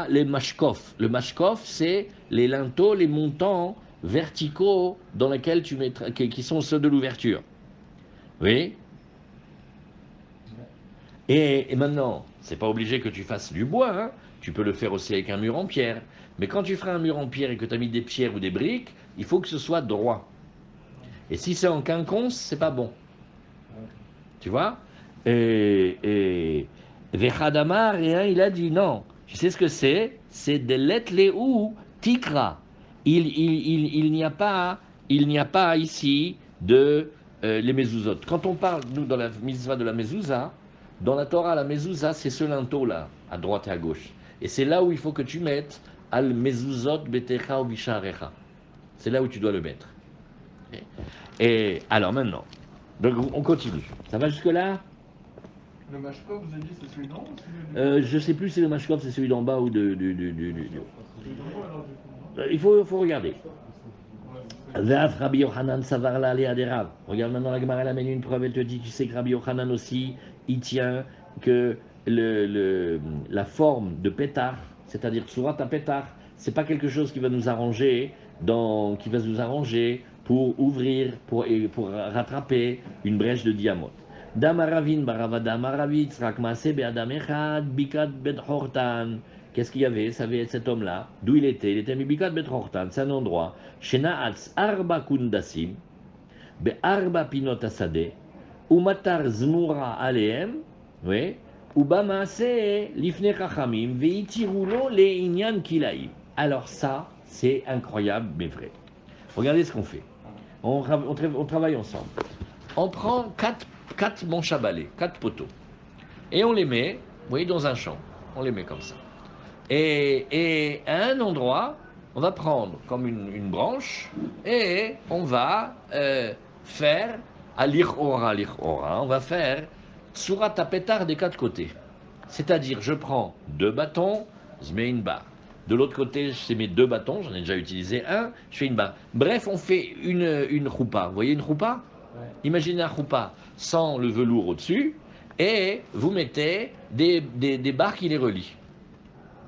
les mashkof. Le mashkof, c'est les linteaux, les montants verticaux dans lesquels tu mets, qui sont ceux de l'ouverture. Oui. Et maintenant, c'est pas obligé que tu fasses du bois, hein. Tu peux le faire aussi avec un mur en pierre. Mais quand tu feras un mur en pierre et que tu as mis des pierres ou des briques, il faut que ce soit droit. Et si c'est en quinconce, c'est pas bon. Tu vois? Et Vechadamar, il a dit non. Tu sais ce que c'est? C'est de l'etle ou tikra. Il n'y a pas ici de les mezuzot. Quand on parle, nous, dans la mitzvah de la mezouza, dans la Torah, la mezouza, c'est ce linteau-là, à droite et à gauche. Et c'est là où il faut que tu mettes al mezuzot betecha ou bisharecha. C'est là où tu dois le mettre. Et alors maintenant, donc on continue. Ça va jusque-là? Le mashkov, vous avez dit, c'est celui d'en haut ou celui Je sais plus si le mashkov c'est celui d'en bas ou Celui d'en haut, alors, du coup, Il faut regarder. Rabbi Yochanan Savarla Léa. Regarde maintenant la Gemara, elle amène une preuve, elle te dit, tu sais que Rabbi Yochanan aussi, il tient que la forme de pétard, c'est-à-dire Tsurat à pétard, c'est pas quelque chose qui va nous arranger, pour ouvrir, pour rattraper une brèche de diamant. Damaravin Baravada Maravit Rakmase Beadam Echad Bikat Bet Hortan. Qu'est-ce qu'il y avait? Ça avait cet homme-là. D'où il était? Il était Bikat Bet Hortan. C'est un endroit. Shenaatz Arba Kundasim Be Arba Pinot Asade Umatar Zmura Aleem. Oui. Ubamase Lifne Chachamim Veitirulo Le Inyan Kilaim. Alors ça, c'est incroyable mais vrai. Regardez ce qu'on fait. On travaille ensemble. On prend 4 manches à balai, 4 poteaux. Et on les met, vous voyez, dans un champ. On les met comme ça. Et à un endroit, on va prendre comme une branche et on va faire, à l'ir-ora, on va faire Tsurat HaPetar des 4 côtés. C'est-à-dire, je prends 2 bâtons, je mets une barre. De l'autre côté, je mets 2 bâtons, j'en ai déjà utilisé un, je fais une barre. Bref, on fait une choupa. Vous voyez une choupa? Ouais. Imaginez un choupa sans le velours au-dessus, et vous mettez des barres qui les relient,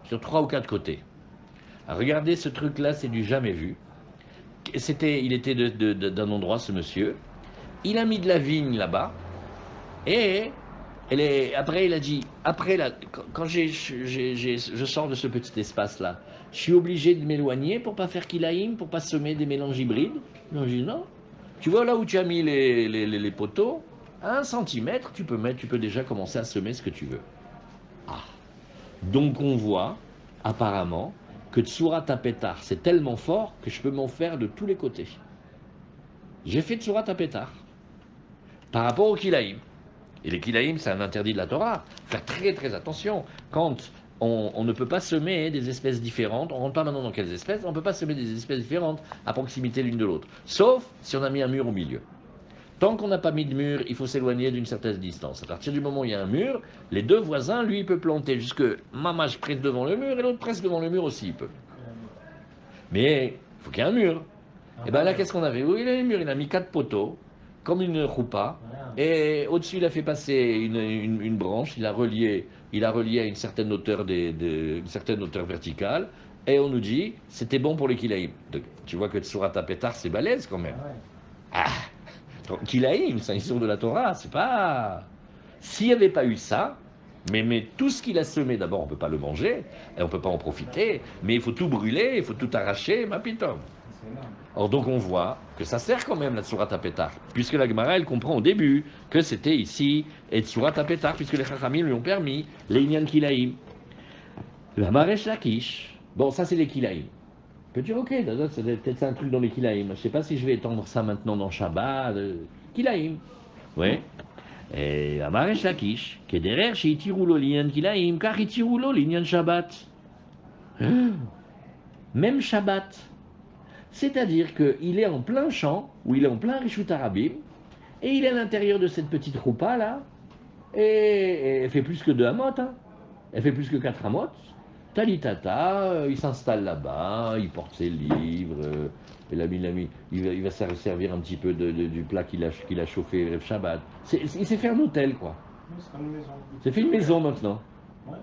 sur 3 ou 4 côtés. Alors, regardez ce truc-là, c'est du jamais vu. Il était d'un endroit, ce monsieur. Il a mis de la vigne là-bas, et après, il a dit, quand je sors de ce petit espace-là, je suis obligé de m'éloigner pour pas faire kilaïm, pour pas semer des mélanges hybrides. Non, je dis non. Tu vois là où tu as mis les poteaux, à 1 centimètre, tu peux déjà commencer à semer ce que tu veux. Ah. Donc on voit, apparemment, que Tsurat HaPetar, c'est tellement fort que je peux m'en faire de tous les côtés. J'ai fait Tsurat HaPetar par rapport au kilaïm. Et les kilaïm, c'est un interdit de la Torah. Faire très très attention. Quand on ne peut pas semer des espèces différentes, on ne rentre pas maintenant dans quelles espèces, on ne peut pas semer des espèces différentes à proximité l'une de l'autre. Sauf si on a mis un mur au milieu. Tant qu'on n'a pas mis de mur, il faut s'éloigner d'une certaine distance. À partir du moment où il y a un mur, les 2 voisins, lui, il peut planter jusque Mamache près devant le mur et l'autre presque devant le mur aussi, il peut. Mais il faut qu'il y ait un mur. Et bien là, qu'est-ce qu'on avait? Oui, il a les murs, il a mis 4 poteaux, comme une choupa, et au-dessus, il a fait passer une branche, il a relié à une certaine hauteur, une certaine hauteur verticale, et on nous dit, c'était bon pour les kilaïm. Tu vois que Tsurat HaPetar, c'est balèze quand même. Ah, kilaïm, c'est un histoire de la Torah, c'est pas... S'il n'y avait pas eu ça, mais tout ce qu'il a semé, d'abord, on ne peut pas le manger, et on ne peut pas en profiter, mais il faut tout brûler, il faut tout arracher, ma pitom. Or donc on voit que ça sert quand même la Tsurat HaPetar, puisque la Gemara elle comprend au début que c'était ici et Tsurat HaPetar, puisque les Chachamim lui ont permis les Inyan Kilaïm. La Maresh Lakish, bon ça c'est les Kilaïm. Peux-tu ok, c'est peut-être un truc dans les Kilaïm. Je ne sais pas si je vais étendre ça maintenant dans Shabbat. Kilaïm. Oui. Et la Maresh Lakish, qui est derrière chez Itiroulo l'Inyan Kilaïm, car Itiroulo l'Inyan Shabbat. Même Shabbat. C'est-à-dire qu'il est en plein champ, ou il est en plein Rishut Arabim, et il est à l'intérieur de cette petite roupa là, et elle fait plus que 2 amotes, hein. Elle fait plus que 4 amotes. Talitata, il s'installe là-bas, il porte ses livres, il va se servir un petit peu du plat qu'il a chauffé le Shabbat. Il s'est fait un hôtel, quoi. C'est comme une maison. C'est fait une maison maintenant. Ouais.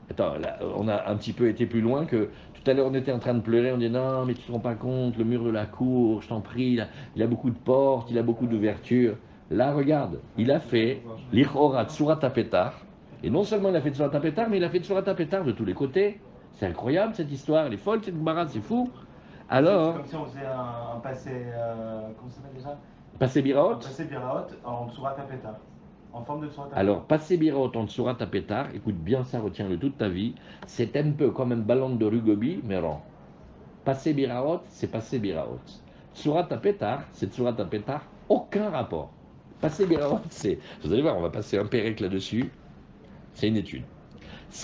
Attends, là, on a un petit peu été plus loin que tout à l'heure on était en train de pleurer, on dit non mais tu te rends pas compte, le mur de la cour, je t'en prie, il a beaucoup de portes, il a beaucoup d'ouvertures. Là regarde, il a fait l'Ichora Tsurat HaPetar, et non seulement il a fait Tsurat HaPetar, mais il a fait Tsurat HaPetar de tous les côtés. C'est incroyable cette histoire, elle est folle cette Gemara, c'est fou. Alors, C'est comme si on faisait un passé, comment ça s'appelle déjà? Passé Biraot. Un passé Biraot en Tsurat HaPetar. En forme de Tsurat HaPetar. Alors, passer Biraot en Tsurat HaPetar, écoute bien ça, retiens-le toute ta vie, c'est un peu comme un ballon de rugby, mais rond. Passer Biraot, c'est passer Biraot. Tsurat HaPetar, c'est Tsurat HaPetar, aucun rapport. Passer Biraot, c'est... Vous allez voir, on va passer un pérec là-dessus, c'est une étude.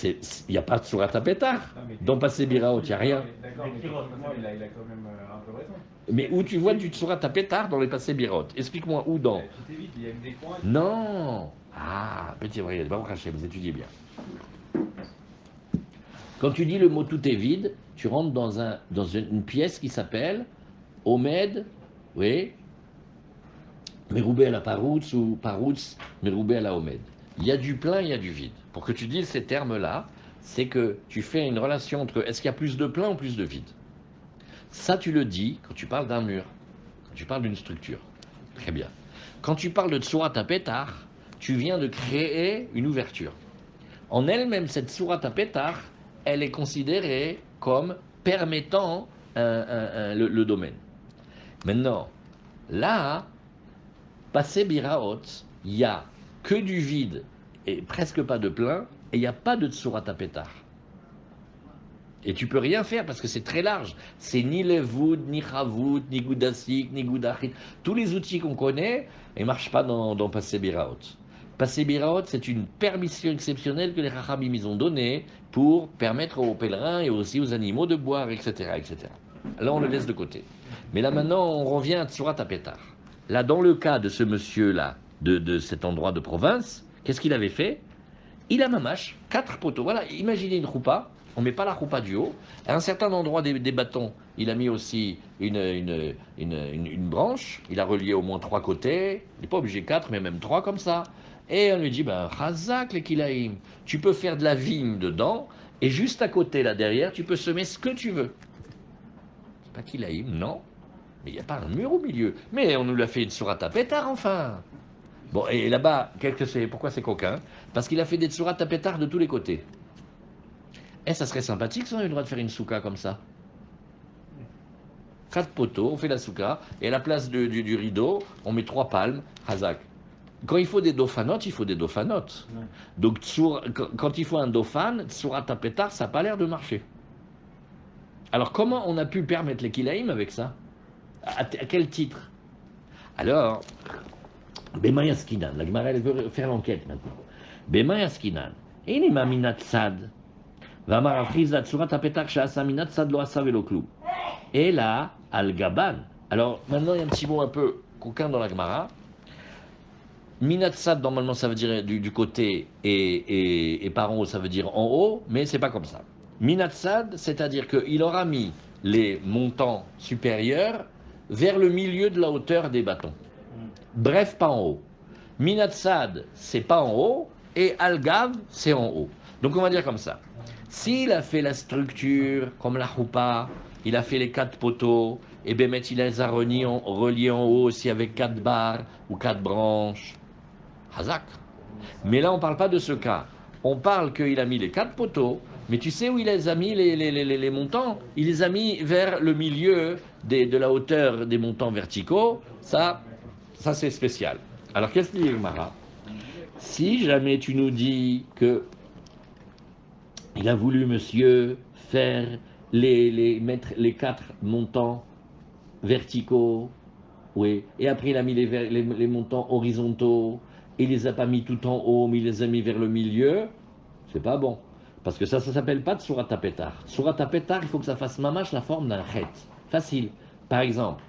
Il n'y a pas de Tsurat HaPetar. Dans passer Biraot, il n'y a rien. D'accord, mais il a quand même un peu raison. Mais où tu vois du Tsurat HaPetar dans les passés Biraot? Explique-moi où dans. Tout est vide, il y a des coins. Non. Ah, petit vrai, Baruch Hashem, vous étudiez bien. Quand tu dis le mot tout est vide, tu rentres dans une pièce qui s'appelle Omed, oui, Meroubé à la Paroutz ou Paroutz, Meroubé à la Omed. Il y a du plein, il y a du vide. Pour que tu dises ces termes-là, c'est que tu fais une relation entre est-ce qu'il y a plus de plein ou plus de vide. Ça, tu le dis quand tu parles d'un mur, quand tu parles d'une structure. Très bien. Quand tu parles de Tsurat HaPetar, tu viens de créer une ouverture. En elle-même, cette Tsurat HaPetar, elle est considérée comme permettant le domaine. Maintenant, là, passé Biraot, il n'y a que du vide et presque pas de plein, et il n'y a pas de Tsurat HaPetar. Et tu peux rien faire parce que c'est très large. C'est ni levoud, ni chavut, ni goudasik, ni goudachit. Tous les outils qu'on connaît, ils ne marchent pas dans Passé Biraot. Passé Biraot, c'est une permission exceptionnelle que les Chachamim ils ont donnée pour permettre aux pèlerins et aussi aux animaux de boire, etc. etc. Là, on le laisse de côté. Mais là, maintenant, on revient à Tsurat HaPetach. Là, dans le cas de ce monsieur-là, de cet endroit de province, qu'est-ce qu'il avait fait? Il a mamache, 4 poteaux. Voilà, imaginez une choupa, on ne met pas la choupa du haut. À un certain endroit des bâtons, il a mis aussi une branche. Il a relié au moins 3 côtés. Il n'est pas obligé 4, mais même 3 comme ça. Et on lui dit, ben, Chazak les kilaïm, tu peux faire de la vigne dedans, et juste à côté, là derrière, tu peux semer ce que tu veux. C'est pas kilaïm, non. Mais il n'y a pas un mur au milieu. Mais on nous l'a fait une sourate à pétard, enfin. Bon, et là-bas, pourquoi c'est coquin? Parce qu'il a fait des tsurat à pétard de tous les côtés. Eh, ça serait sympathique si on avait le droit de faire une souka comme ça. 4 poteaux, on fait la souka, et à la place du rideau, on met 3 palmes, Hazak. Quand il faut des dauphanotes, il faut des dauphanotes. Ouais. Donc, quand il faut un dauphane, tsurat à pétard, ça n'a pas l'air de marcher. Alors, comment on a pu permettre les kilaïm avec ça? À quel titre? Alors, Bema Yaskinan, la Gemara elle veut faire l'enquête maintenant. Bema Yaskinan, Inima Minat Sad, Vamar Afrizat Surat Apetak Shasa Minat Sad Lo Asa Velo Klum. Et là, Al Gaban. Alors maintenant il y a un petit mot un peu coquin dans la Gemara. Minat Sad normalement ça veut dire du côté et par en haut ça veut dire en haut, mais c'est pas comme ça. Minat Sad, c'est-à-dire qu'il aura mis les montants supérieurs vers le milieu de la hauteur des bâtons. Bref, pas en haut. Minatsad, c'est pas en haut, et Algav, c'est en haut. Donc on va dire comme ça. S'il a fait la structure, comme la choupa, il a fait les 4 poteaux, et Bémet il les a reliés en haut aussi avec 4 barres ou 4 branches. Hazak. Mais là, on ne parle pas de ce cas. On parle qu'il a mis les 4 poteaux, mais tu sais où il les a mis les montants? Il les a mis vers le milieu de la hauteur des montants verticaux. Ça c'est spécial. Alors, qu'est-ce qu'il dit, Mara? Si jamais tu nous dis que il a voulu, monsieur, faire mettre les 4 montants verticaux, oui, et après il a mis les montants horizontaux, il les a pas mis tout en haut, mais il les a mis vers le milieu, c'est pas bon. Parce que ça s'appelle pas de Surat HaPetach. Surat HaPetach, il faut que ça fasse mamache la forme d'un chet. Facile. Par exemple,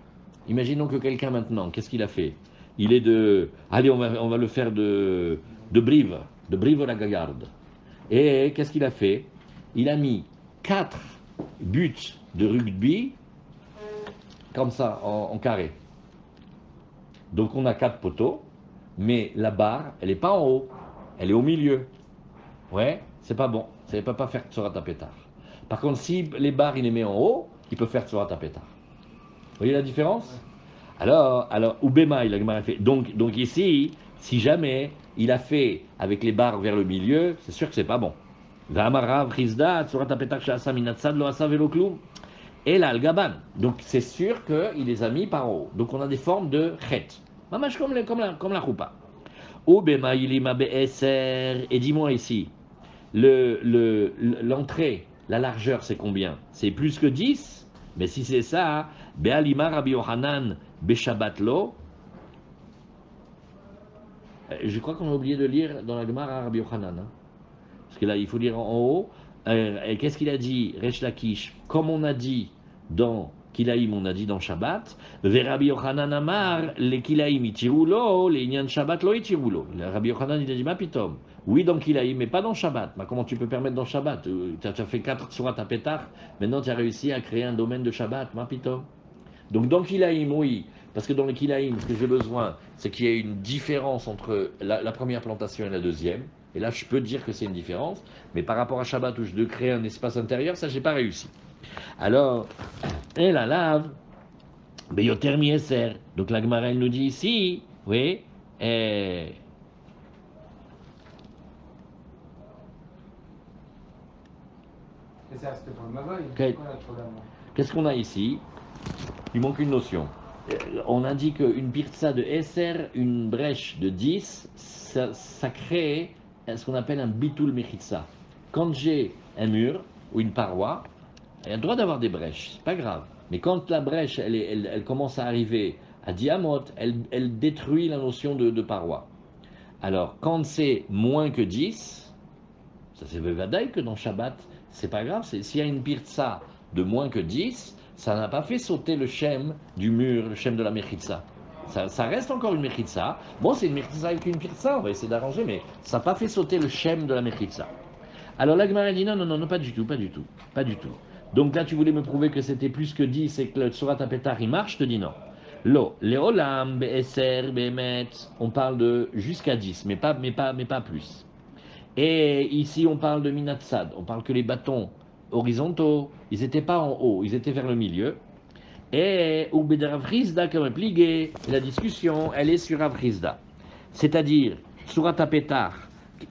imaginons que quelqu'un maintenant, qu'est-ce qu'il a fait? Il est de... Allez, on va le faire de Brive la Gaillarde. Et qu'est-ce qu'il a fait? Il a mis 4 buts de rugby, comme ça, en carré. Donc on a 4 poteaux, mais la barre, elle n'est pas en haut, elle est au milieu. Ouais, c'est pas bon. Ça ne peut pas faire Tsurat HaPetach. Par contre, si les barres, il les met en haut, il peut faire Tsurat HaPetach. Vous voyez la différence? Alors, Ubema, il a fait. Donc ici, si jamais il a fait avec les barres vers le milieu, c'est sûr que c'est pas bon. Et là, le gaban. Donc c'est sûr qu'il les a mis par en haut. Donc on a des formes de chet. Mamash comme la choupa. Ubema, il ima be'eser. Et dis-moi ici, l'entrée, la largeur, c'est combien? C'est plus que 10? Mais si c'est ça, Be'alima Rabbi Yohanan Beshabbatlo. Je crois qu'on a oublié de lire dans la Gemara Rabbi Yohanan. Hein. Parce que là, il faut lire en haut. Et qu'est-ce qu'il a dit, Resh Lakish? Comme on a dit dans Kilaïm, on a dit dans Shabbat. Ve Rabbi Yohanan Amar, les Kilaïm itirulo, les Inyan Shabbat lo itirulo. Rabbi Yohanan, il a dit, ma pitom. Oui, dans Kilaïm, mais pas dans Shabbat. Bah, comment tu peux permettre dans Shabbat? Tu as fait 4 Surat HaPetach, maintenant tu as réussi à créer un domaine de Shabbat, ma pitom. Donc dans Kilaïm, oui, parce que dans le Kilaïm, ce que j'ai besoin, c'est qu'il y ait une différence entre la première plantation et la deuxième. Et là, je peux dire que c'est une différence. Mais par rapport à Shabbat, où je dois créer un espace intérieur, ça, j'ai pas réussi. Alors, et la lave, Beyoter Mieser. Donc la Gemara, elle nous dit ici, oui, qu'est-ce qu'on a ici? Il manque une notion. On a dit qu'une pirtsa de Esser, une brèche de 10, ça crée ce qu'on appelle un bitul mechitsa. Quand j'ai un mur ou une paroi, Il a le droit d'avoir des brèches, c'est pas grave. Mais quand la brèche, elle commence à arriver à diamote, elle détruit la notion de paroi. Alors, quand c'est moins que 10, ça c'est vadaï que dans Shabbat, c'est pas grave. S'il y a une pirtsa de moins que 10, ça n'a pas fait sauter le shem du mur, le shem de la mechitza. Ça reste encore une mechitza. Bon, c'est une mechitza avec une pirtsa, on va essayer d'arranger, mais ça n'a pas fait sauter le shem de la mechitza. Alors la Gemara dit non, pas du tout. Donc là, tu voulais me prouver que c'était plus que 10 et que le Tsurat HaPetar il marche, je te dis non. Lo, Leolam, Be'eser, Be'emet, on parle de jusqu'à 10, mais pas plus. Et ici, on parle de Minatsad, on parle que les bâtons horizontaux, ils n'étaient pas en haut, ils étaient vers le milieu. Et Ubedravrizda comme pligué, la discussion, elle est sur Avrizda. C'est-à-dire, Tsurat HaPetar,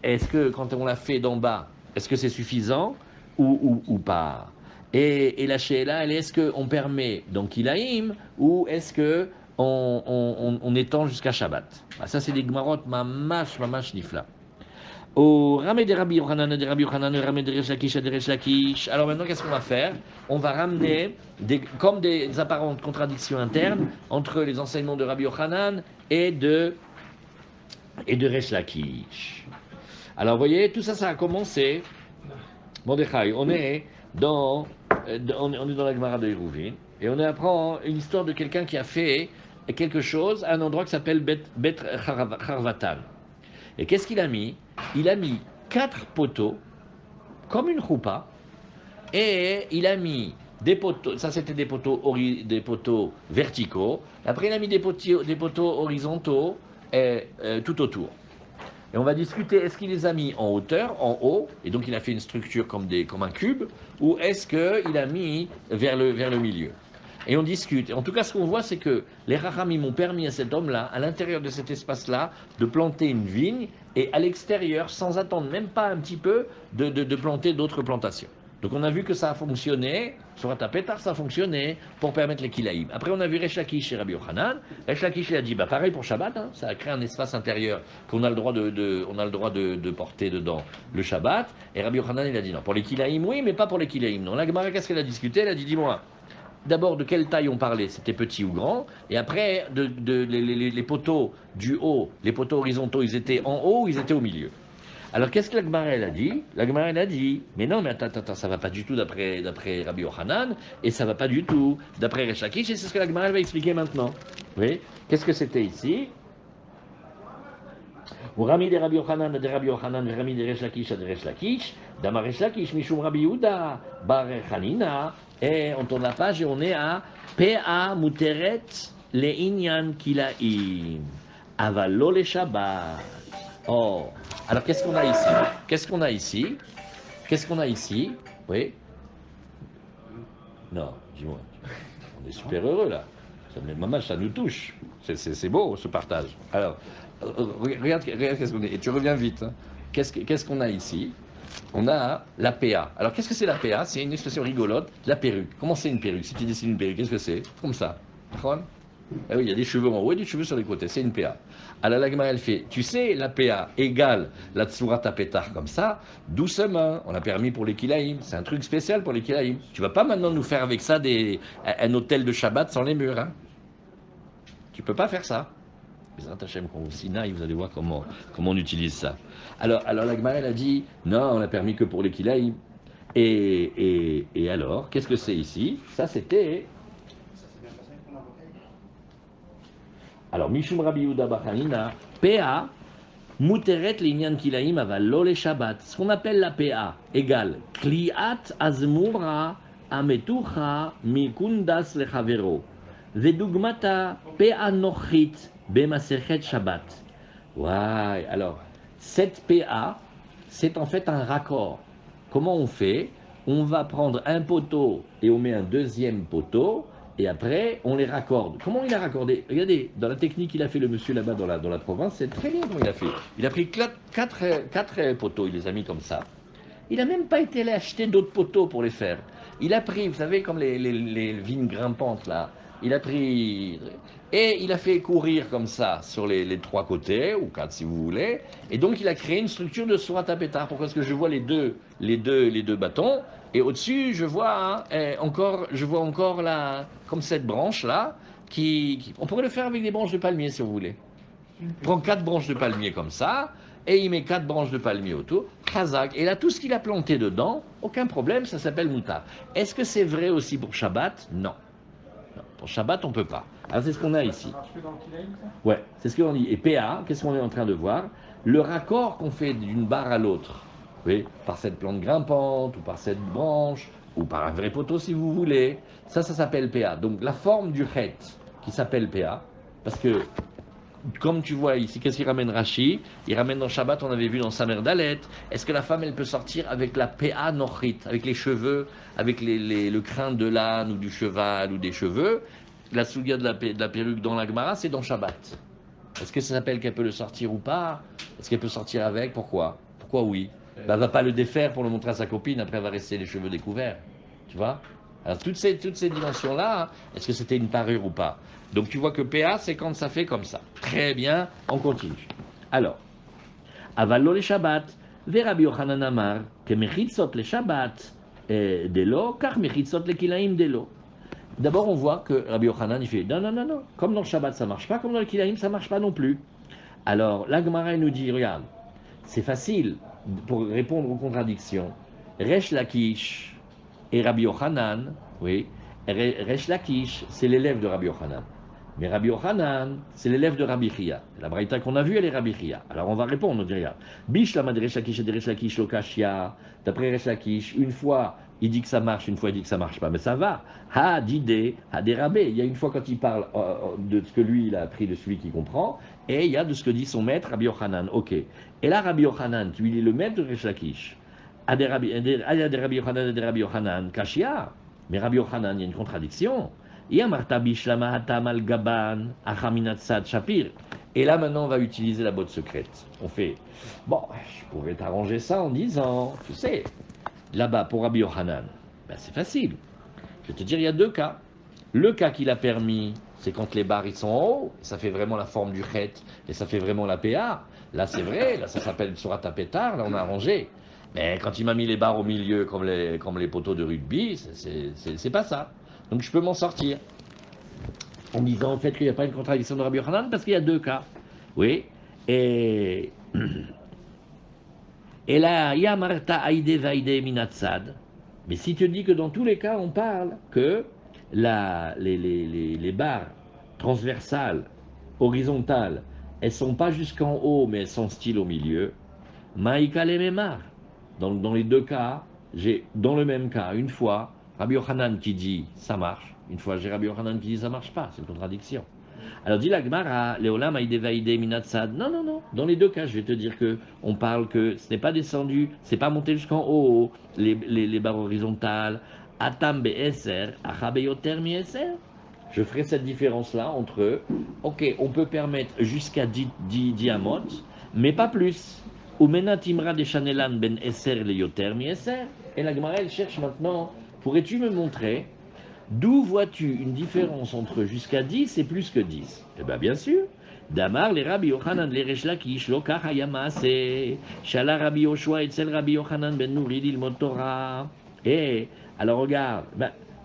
est-ce que quand on l'a fait d'en bas, est-ce que c'est suffisant ou pas? Et la Sheila, elle est, est-ce qu'on permet donc Ilaïm ou est-ce que on étend jusqu'à Shabbat? Ah, ça, c'est des Gmarot mamash nifla. Au Ramé de Rabbi Yochanan, Ramé de Resh Lakish, de Resh Lakish. Alors maintenant, qu'est-ce qu'on va faire? On va ramener comme des apparentes contradictions internes entre les enseignements de Rabbi Yochanan et de Resh Lakish. Alors, vous voyez, tout ça, ça a commencé. Mordechai, on est dans la Gemara de Hérouvin, et on apprend une histoire de quelqu'un qui a fait quelque chose à un endroit qui s'appelle Bet Charvatan. Et qu'est-ce qu'il a mis? Il a mis 4 poteaux, comme une choupa, et il a mis des poteaux, ça c'était des poteaux verticaux, après il a mis des poteaux horizontaux tout autour. Et on va discuter, est-ce qu'il les a mis en hauteur, en haut, et donc il a fait une structure comme un cube, ou est-ce qu'il a mis vers le milieu? Et on discute. En tout cas, ce qu'on voit, c'est que les Rachamim ont permis à cet homme-là, à l'intérieur de cet espace-là, de planter une vigne, et à l'extérieur, sans attendre même pas un petit peu, de planter d'autres plantations. Donc on a vu que ça a fonctionné, sur Atapetar ça a fonctionné pour permettre les kilaïm. Après on a vu Resh Lakish et Rabbi Yochanan. Resh Lakish a dit, pareil pour Shabbat, hein, ça a créé un espace intérieur qu'on a le droit de porter dedans le Shabbat. Et Rabbi Yochanan il a dit non, pour les kilaïm oui, mais pas pour les kilaïm. Non, la Gemara qu'est-ce qu'elle a discuté? Elle a dit, dis-moi, d'abord de quelle taille on parlait, c'était petit ou grand, et après les poteaux du haut, les poteaux horizontaux, ils étaient en haut ou ils étaient au milieu. Alors, qu'est-ce que la Gemara a dit? La Gemara a dit, mais non, mais attends, ça va pas du tout d'après Rabbi Yochanan, et ça va pas du tout d'après Resh Lakish, et c'est ce que la Gemara va expliquer maintenant. Oui. Qu'est-ce que c'était ici? Ou Rami de Rabbi Yochanan, Rami de Resh Lakish, de Resh Lakish, Dama Resh Lakish, Mishum Rabbi Yehuda, Bar Chanina, et on tourne la page et on est à P.A. Muteret le Inyan Kilaim, Avalo le Shabbat. Oh, alors qu'est-ce qu'on a ici? Oui. Non, dis-moi. On est super heureux là. Maman, ça nous touche. C'est beau ce partage. Alors, regarde qu'est-ce qu'on est. Et tu reviens vite. Hein. Qu'est-ce qu'on a ici? On a la PA. Alors qu'est-ce que c'est la PA? C'est une expression rigolote. La perruque. Comment c'est une perruque? Si tu dessines une perruque, qu'est-ce que c'est? Comme ça. Ah oui, il y a des cheveux en haut et des cheveux sur les côtés, c'est une PA. Alors la Gemara elle fait, tu sais, la PA égale la Tsurat HaPetar comme ça, doucement, on a permis pour les Kilaïm, c'est un truc spécial pour les Kilaïm. Tu vas pas maintenant nous faire avec ça un hôtel de Shabbat sans les murs, hein. Tu peux pas faire ça. Les Hachem, quand au Sinaï, vous allez voir comment on utilise ça. Alors la Gemara elle a dit, non, on a permis que pour les Kilaïm. Et alors, qu'est-ce que c'est ici? Ça c'était... Alors, Mishum Rabbi Yehuda Bachanina, PA, Muteret l'inyan kilaim aval lo le Shabbat. Ce qu'on appelle la PA égale Kliat azmura ametucha mikundas lechavero. Vedugmata PA nochit bemaserchet Shabbat. Ouais, alors, cette PA, c'est en fait un raccord. Comment on fait? On va prendre un poteau et on met un deuxième poteau. Et après, on les raccorde. Comment il a raccordé? Regardez, dans la technique qu'il a fait le monsieur là-bas dans la province, c'est très bien comment il a fait. Il a pris 4 poteaux, il les a mis comme ça. Il n'a même pas été allé acheter d'autres poteaux pour les faire. Il a pris, vous savez, comme les vignes grimpantes là, il a pris... Et il a fait courir comme ça sur les 3 côtés, ou 4 si vous voulez. Et donc il a créé une structure de Surat HaPetar. Pourquoi est-ce que je vois les deux bâtons? Et au-dessus, je vois encore comme cette branche-là, on pourrait le faire avec des branches de palmier si vous voulez. Prends 4 branches de palmier comme ça, et il met 4 branches de palmier autour, Khazak, et là tout ce qu'il a planté dedans, aucun problème, ça s'appelle moutar. Est-ce que c'est vrai aussi pour Shabbat? Non. Non. Pour Shabbat, on ne peut pas. Alors c'est ce qu'on a ici. Ça marche que dans le Kilaïm, ça? Ouais, c'est ce qu'on dit. Et PA, qu'est-ce qu'on est en train de voir? Le raccord qu'on fait d'une barre à l'autre, oui, par cette plante grimpante, ou par cette branche, ou par un vrai poteau si vous voulez, ça s'appelle PA. Donc la forme du het qui s'appelle PA, parce que comme tu vois ici, qu'est-ce qu'il ramène Rashi? Il ramène dans Shabbat, on avait vu dans Samer Dalet. Est-ce que la femme, elle peut sortir avec la PA nochrit, avec les cheveux, avec le crin de l'âne ou du cheval ou des cheveux? La souga de la perruque dans la Gemara, c'est dans Shabbat. Est-ce que ça s'appelle qu'elle peut le sortir ou pas? Est-ce qu'elle peut sortir avec? Pourquoi? Pourquoi oui? Elle va pas le défaire pour le montrer à sa copine, après elle va rester les cheveux découverts. Tu vois? Alors toutes ces dimensions-là, est-ce que c'était une parure ou pas? Donc tu vois que PA, c'est quand ça fait comme ça. Très bien, on continue. Alors, Avallo les Shabbat, Rabbi Yochanan Amar, que mechitzot les Shabbat delo, car mechitzot les Kilaim delo. D'abord, on voit que Rabbi Yochanan, il fait non, non, non, non, comme dans le Shabbat ça marche pas, comme dans le Kilaim ça marche pas non plus. Alors, la Gemara nous dit, regarde, c'est facile pour répondre aux contradictions. Resh Lakish et Rabbi Yochanan, oui, Resh Lakish, c'est l'élève de Rabbi Yochanan. Mais Rabbi Yochanan, c'est l'élève de Rabbi Chia. La braïta qu'on a vue, elle est Rabbi Chia. Alors on va répondre, on dit regarde. Bish lama de Resh Lakish et de Resh Lakish lokashia. D'après Resh Lakish, une fois il dit que ça marche, une fois il dit que ça marche pas, mais ça va. Ha d'idée, ha dérabé. Il y a une fois quand il parle de ce que lui il a appris de celui qui comprend, et il y a de ce que dit son maître Rabbi Yochanan. Ok. Et là Rabbi Yochanan, qui lui est le maître de Resh Lakish, a des Rabbi Yochanan et des Rabbi Yochanan kashia. Mais Rabbi Yochanan, il y a une contradiction. Et là maintenant on va utiliser la botte secrète. On fait, bon, je pourrais t'arranger ça en disant, tu sais, là-bas pour Rabbi Yochanan, ben c'est facile. Je vais te dire, il y a 2 cas. Le cas qu'il a permis, c'est quand les barres ils sont en haut, ça fait vraiment la forme du chet, et ça fait vraiment la PA. Là c'est vrai, là ça s'appelle Surat Pétard, là on a arrangé. Mais quand il m'a mis les barres au milieu comme les poteaux de rugby, c'est pas ça. Donc je peux m'en sortir. En disant en fait qu'il n'y a pas une contradiction de Rabbi Yochanan parce qu'il y a 2 cas. Oui. Et là, Yamarta Aïde Vaïde Minatsad. Mais si tu dis que dans tous les cas, on parle que les barres transversales, horizontales, elles ne sont pas jusqu'en haut, mais elles sont style au milieu. Maïka les Memar. Donc dans les 2 cas, j'ai dans le même cas, une fois, Rabbi Yochanan qui dit ça marche, une fois j'ai Rabbi Yochanan qui dit ça marche pas, c'est une contradiction. Alors dit la Gemara, Leolam Aïde Vaïde Minatsad. Non, non, non. Dans les 2 cas, je vais te dire que on parle que ce n'est pas descendu, c'est pas monté jusqu'en haut, les barres horizontales. Atam Be'eser, Achabe Yoter Mi Eser. Je ferai cette différence-là entre, ok, on peut permettre jusqu'à 10 diamotes, mais pas plus. Ou Menatimra de Chanelan Ben Eser le Yoter Mi Eser. Et la Gemara, elle cherche maintenant, pourrais-tu me montrer d'où vois-tu une différence entre jusqu'à 10 et plus que 10? Eh bien, bien sûr. Damar, les Rabbi Yochanan, les Resh Lakish, lo kach hayamase, shala Rabbi Yoshua, etzel Rabbi Yochanan ben Nuri, l'ilmod Torah. Et, alors regarde,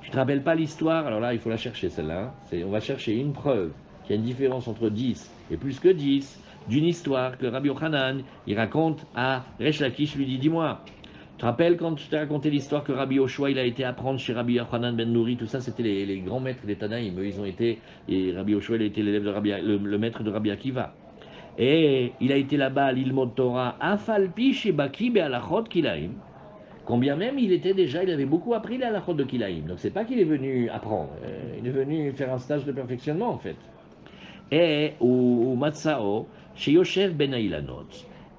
tu te rappelles pas l'histoire? Alors là, il faut la chercher celle-là. On va chercher une preuve qu'il y a une différence entre 10 et plus que 10, d'une histoire que Rabbi Yochanan, il raconte à Resh Lakish, lui dit, dis-moi, tu te rappelles quand je t'ai raconté l'histoire que Rabbi Yoshua, il a été apprendre chez Rabbi Yochanan ben Nouri, tout ça, c'était les grands maîtres des Tanaïm. Ils ont été, et Rabbi Yoshua, il a été l'élève de le maître de Rabbi Akiva. Et il a été là-bas à l'Ilmod Torah, Afalpi Shebaki Be'alachot Kilaim. Combien même il avait beaucoup appris les halachot de Kilaim. Donc c'est pas qu'il est venu apprendre, il est venu faire un stage de perfectionnement en fait. Et ou Matsao, chez Yoshev ben Ailanot.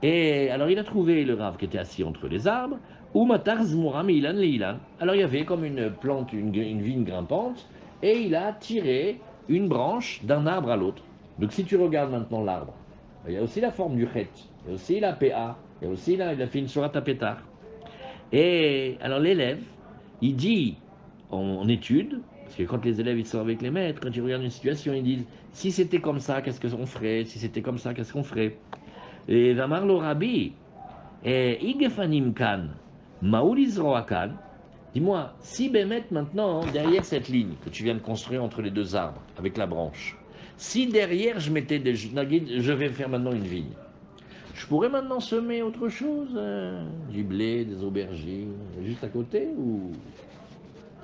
Et alors il a trouvé le Rav qui était assis entre les arbres, ou Matar Zmuram Ilan Leilan. Alors il y avait comme une plante, une vigne grimpante, et il a tiré une branche d'un arbre à l'autre. Donc si tu regardes maintenant l'arbre, il y a aussi la forme du chet, il y a aussi la PA, il y a aussi il a fait une surat à pétard. Et alors l'élève, il dit en étude, parce que quand les élèves ils sont avec les maîtres, quand ils regardent une situation, ils disent si c'était comme ça, qu'est-ce qu'on ferait? Si c'était comme ça, qu'est-ce qu'on ferait? Et Vamar lo Rabbi, Igefanim kan, Maoul Izroa kan, Dis-moi, si Bémet maintenant, derrière cette ligne que tu viens de construire entre les deux arbres, avec la branche, si derrière je mettais je vais faire maintenant une vigne, je pourrais maintenant semer autre chose, du blé, des aubergines, juste à côté ou...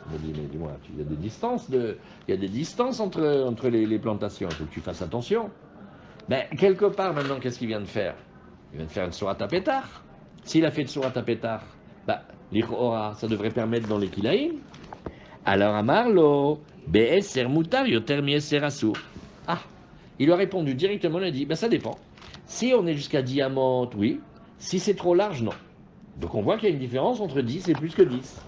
Je me dis, mais dis-moi, il y a des distances entre les plantations, il faut que tu fasses attention. Ben, quelque part maintenant, qu'est-ce qu'il vient de faire? Il vient de faire une sourate à pétard. S'il a fait une sourate à pétard, bah, l'Ichora, ça devrait permettre dans les Kilaïm. Alors Amarlo, BSR Moutar, Yoter Mieser Assour. Ah, il lui a répondu directement, il a dit, ben ça dépend. Si on est jusqu'à diamant, oui. Si c'est trop large, non. Donc on voit qu'il y a une différence entre 10 et plus que 10.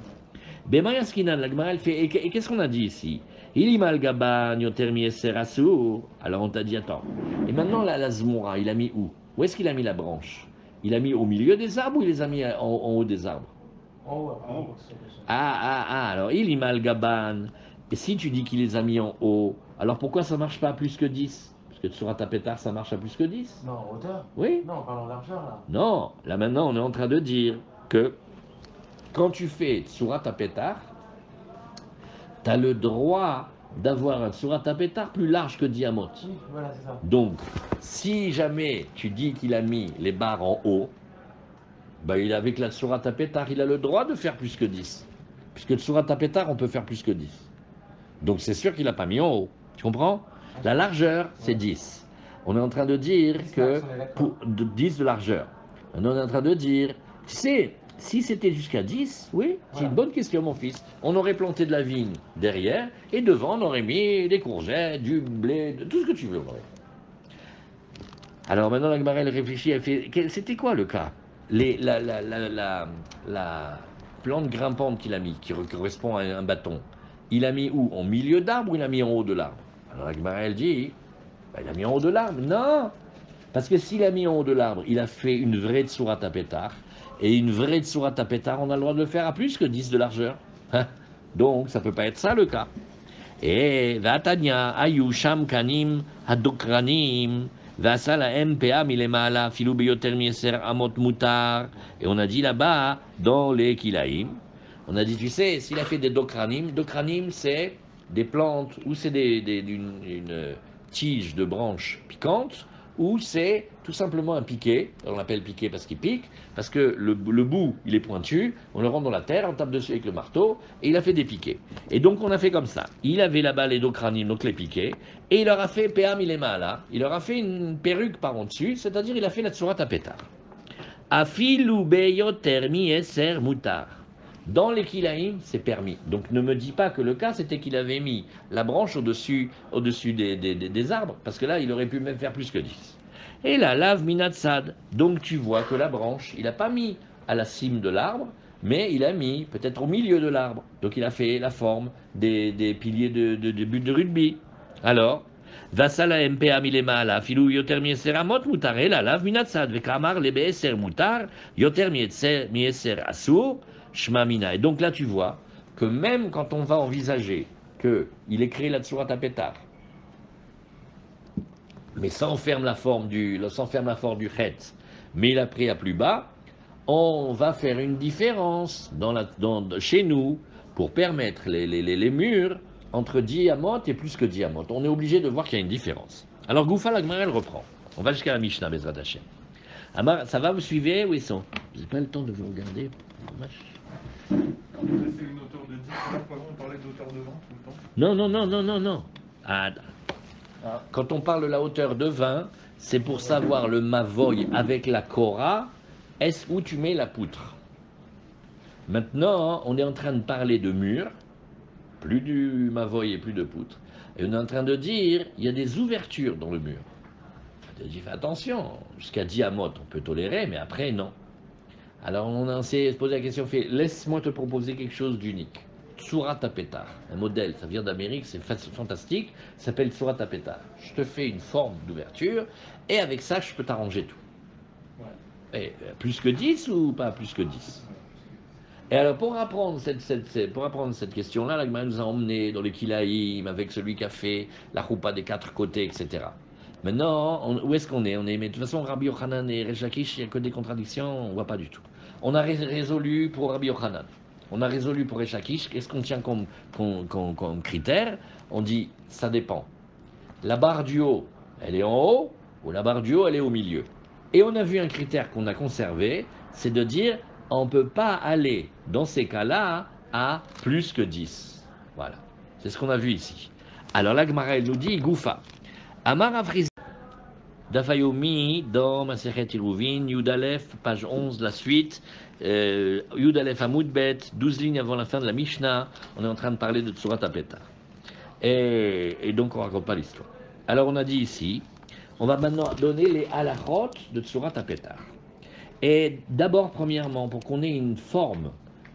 Bemayaskinan, la Gemara, elle fait, et qu'est-ce qu'on a dit ici? Ilimal Gaban, Yoter Mieser Assour. Alors on t'a dit, attends. Et maintenant, la Zmoura, il a mis où? Où est-ce qu'il a mis la branche? Il a mis au milieu des arbres ou il les a mis en haut des arbres? En haut, en haut. Alors il mal Gaban. Et si tu dis qu'il les a mis en haut, alors pourquoi ça marche pas à plus que 10? Parce que sur un tapétard, ça marche à plus que 10. Non, en hauteur? Oui. Non, on parle en largeur là. Non, là maintenant, on est en train de dire que quand tu fais Tsurat Tapetar, tu as le droit d'avoir un Tsurat Tapetar plus large que Diamot. Oui, voilà, c'est ça. Donc, si jamais tu dis qu'il a mis les barres en haut, ben, avec la Tsurat Tapetar, il a le droit de faire plus que 10. Puisque le Tsurat Tapetar, on peut faire plus que 10. Donc, c'est sûr qu'il n'a pas mis en haut. Tu comprends? La largeur, c'est 10. On est en train de dire que pour 10 de largeur. On est en train de dire, si c'était jusqu'à 10, oui, c'est une bonne question, mon fils. On aurait planté de la vigne derrière, et devant, on aurait mis des courgettes, du blé, tout ce que tu veux. Alors maintenant, la Gemara, elle réfléchit, elle fait, c'était quoi le cas? La plante grimpante qu'il a mis, qui correspond à un bâton, il a mis où? En milieu d'arbre ou il a mis en haut de l'arbre? Alors la Gemara, elle dit, bah, il a mis en haut de l'arbre. Non! Parce que s'il a mis en haut de l'arbre, il a fait une vraie tsurat à pétard. Et une vraie tsurat à pétard, on a le droit de le faire à plus que 10 de largeur. Donc, ça ne peut pas être ça le cas. Et Vatania, Ayu, Sham, Kanim, Hadokranim, Vasala, MPA, Milemala, Filou, Beyoter, Mieser, Amot, Mutar. Et on a dit là-bas, dans les Kilaïm, on a dit, tu sais, s'il a fait des Dokranim, Dokranim, c'est des plantes, ou c'est une tige de branches piquantes, ou c'est tout simplement un piquet. On l'appelle piquet parce qu'il pique, parce que le bout, il est pointu, on le rentre dans la terre, on tape dessus avec le marteau, et il a fait des piquets. Et donc on a fait comme ça. Il avait là-bas les dokranim, donc les piquets, et il leur a fait Péam là, il leur a fait une perruque par en dessus, c'est-à-dire il a fait la tsurat à pétard. Afilou beyoter mieser mutar. Dans les kilaïm, c'est permis. Donc ne me dis pas que le cas, c'était qu'il avait mis la branche au-dessus des arbres, parce que là, il aurait pu même faire plus que 10. Et la lave minatsad. Donc tu vois que la branche, il n'a pas mis à la cime de l'arbre, mais il a mis peut-être au milieu de l'arbre. Donc il a fait la forme des piliers de but de rugby. Alors, Vasala MPA milema filou yoter mieser amot mutare la lave minatsad vekamar lebeser mutar yoter mieser asur. Shmamina. Et donc là, tu vois que même quand on va envisager qu'il ait créé la tsurat à pétard, mais ça enferme la forme du chet, mais il a pris à plus bas, on va faire une différence chez nous pour permettre les murs entre diamant et plus que diamant. On est obligé de voir qu'il y a une différence. Alors Goufa, la Gemara, elle reprend. On va jusqu'à la Mishnah, Bezrat Hashem. Amar, ça va, vous suivez? Où ils sont? Je n'ai pas le temps de vous regarder. C'est une hauteur de 10, on parlait d'hauteur de 20 tout le temps. Non. Quand on parle de la hauteur de 20, c'est pour savoir le mavoy avec la kora, est-ce où tu mets la poutre. Maintenant, on est en train de parler de mur, plus du mavoy et plus de poutre. Et on est en train de dire, il y a des ouvertures dans le mur. On dit, fais attention, jusqu'à diamot, on peut tolérer, mais après, non. Alors on s'est posé la question, laisse-moi te proposer quelque chose d'unique. Tsurat à pétard, un modèle, ça vient d'Amérique, c'est fantastique, ça s'appelle Tsurat à pétard. Je te fais une forme d'ouverture, et avec ça, je peux t'arranger tout. Ouais. Et, plus que 10 ou pas plus que 10? Et alors pour apprendre cette question-là, la Gemara nous a emmenés dans les Kilaïm, avec celui qui a fait la choupa des 4 côtés, etc. Maintenant, où est-ce qu'on est? Mais de toute façon, Rabbi Yochanan et Resh Lakish, il n'y a que des contradictions, on ne voit pas du tout. On a résolu pour Rabbi Yochanan. on a résolu pour Eshakish, qu'est-ce qu'on tient comme critère? On dit, ça dépend. La barre du haut, elle est en haut, ou la barre du haut, elle est au milieu. Et on a vu un critère qu'on a conservé, c'est de dire, on ne peut pas aller, dans ces cas-là, à plus que 10. Voilà. C'est ce qu'on a vu ici. Alors la Gemara, elle nous dit, Goufa. Amar Afrizi. Dafayomi, dans Masechet Iruvin, Yudalef, page 11, la suite. Yudalef Amoudbet, 12 lignes avant la fin de la Mishnah. On est en train de parler de Tsurat Apeta. Et donc on ne raconte pas l'histoire. Alors on a dit ici, on va maintenant donner les halachot de Tsurat Apeta. Et d'abord, premièrement, pour qu'on ait une forme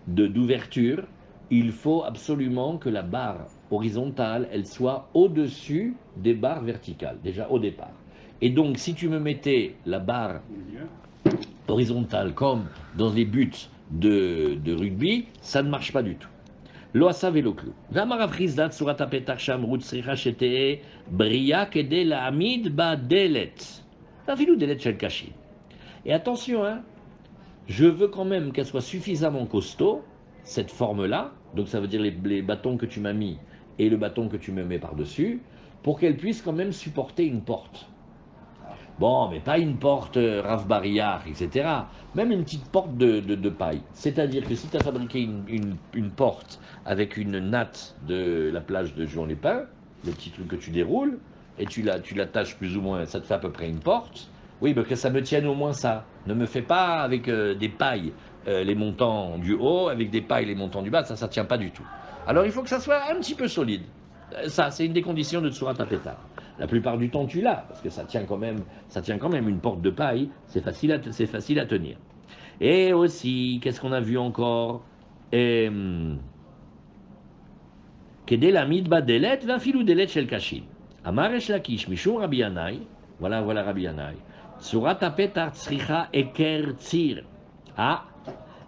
d'ouverture, il faut absolument que la barre horizontale, elle soit au-dessus des barres verticales, déjà au départ. Et donc, si tu me mettais la barre horizontale comme dans les buts de rugby, ça ne marche pas du tout. Lo asav elo klum. V'amar Rav Chizda tsurat hapetach shamru tzricha sheteh bria kedei la'amid ba delet. Afilu delet shel kashin. Et attention, hein, je veux quand même qu'elle soit suffisamment costaud, cette forme-là, donc ça veut dire les bâtons que tu m'as mis et le bâton que tu me mets par-dessus, pour qu'elle puisse quand même supporter une porte. Bon, mais pas une porte Rav Barillard, etc. Même une petite porte de paille. C'est-à-dire que si tu as fabriqué une porte avec une natte de la plage de Juan-les-Pins, le petit truc que tu déroules, et tu l'attaches plus ou moins, ça te fait à peu près une porte, oui, mais que ça me tienne au moins ça. Ne me fais pas avec des pailles les montants du haut, avec des pailles les montants du bas, ça ne tient pas du tout. Alors il faut que ça soit un petit peu solide. Ça, c'est une des conditions de Tsurat Apeta. La plupart du temps, tu l'as, parce que ça tient quand même une porte de paille, c'est facile à tenir. Et aussi, qu'est-ce qu'on a vu encore? Kedel amid badelet vafilou delet shel kashin. Amar Resh Lakish mishum Rabbi Yanai, voilà Rabbi Yanai. Tsurat Apeta tzricha eker tzir. Ah,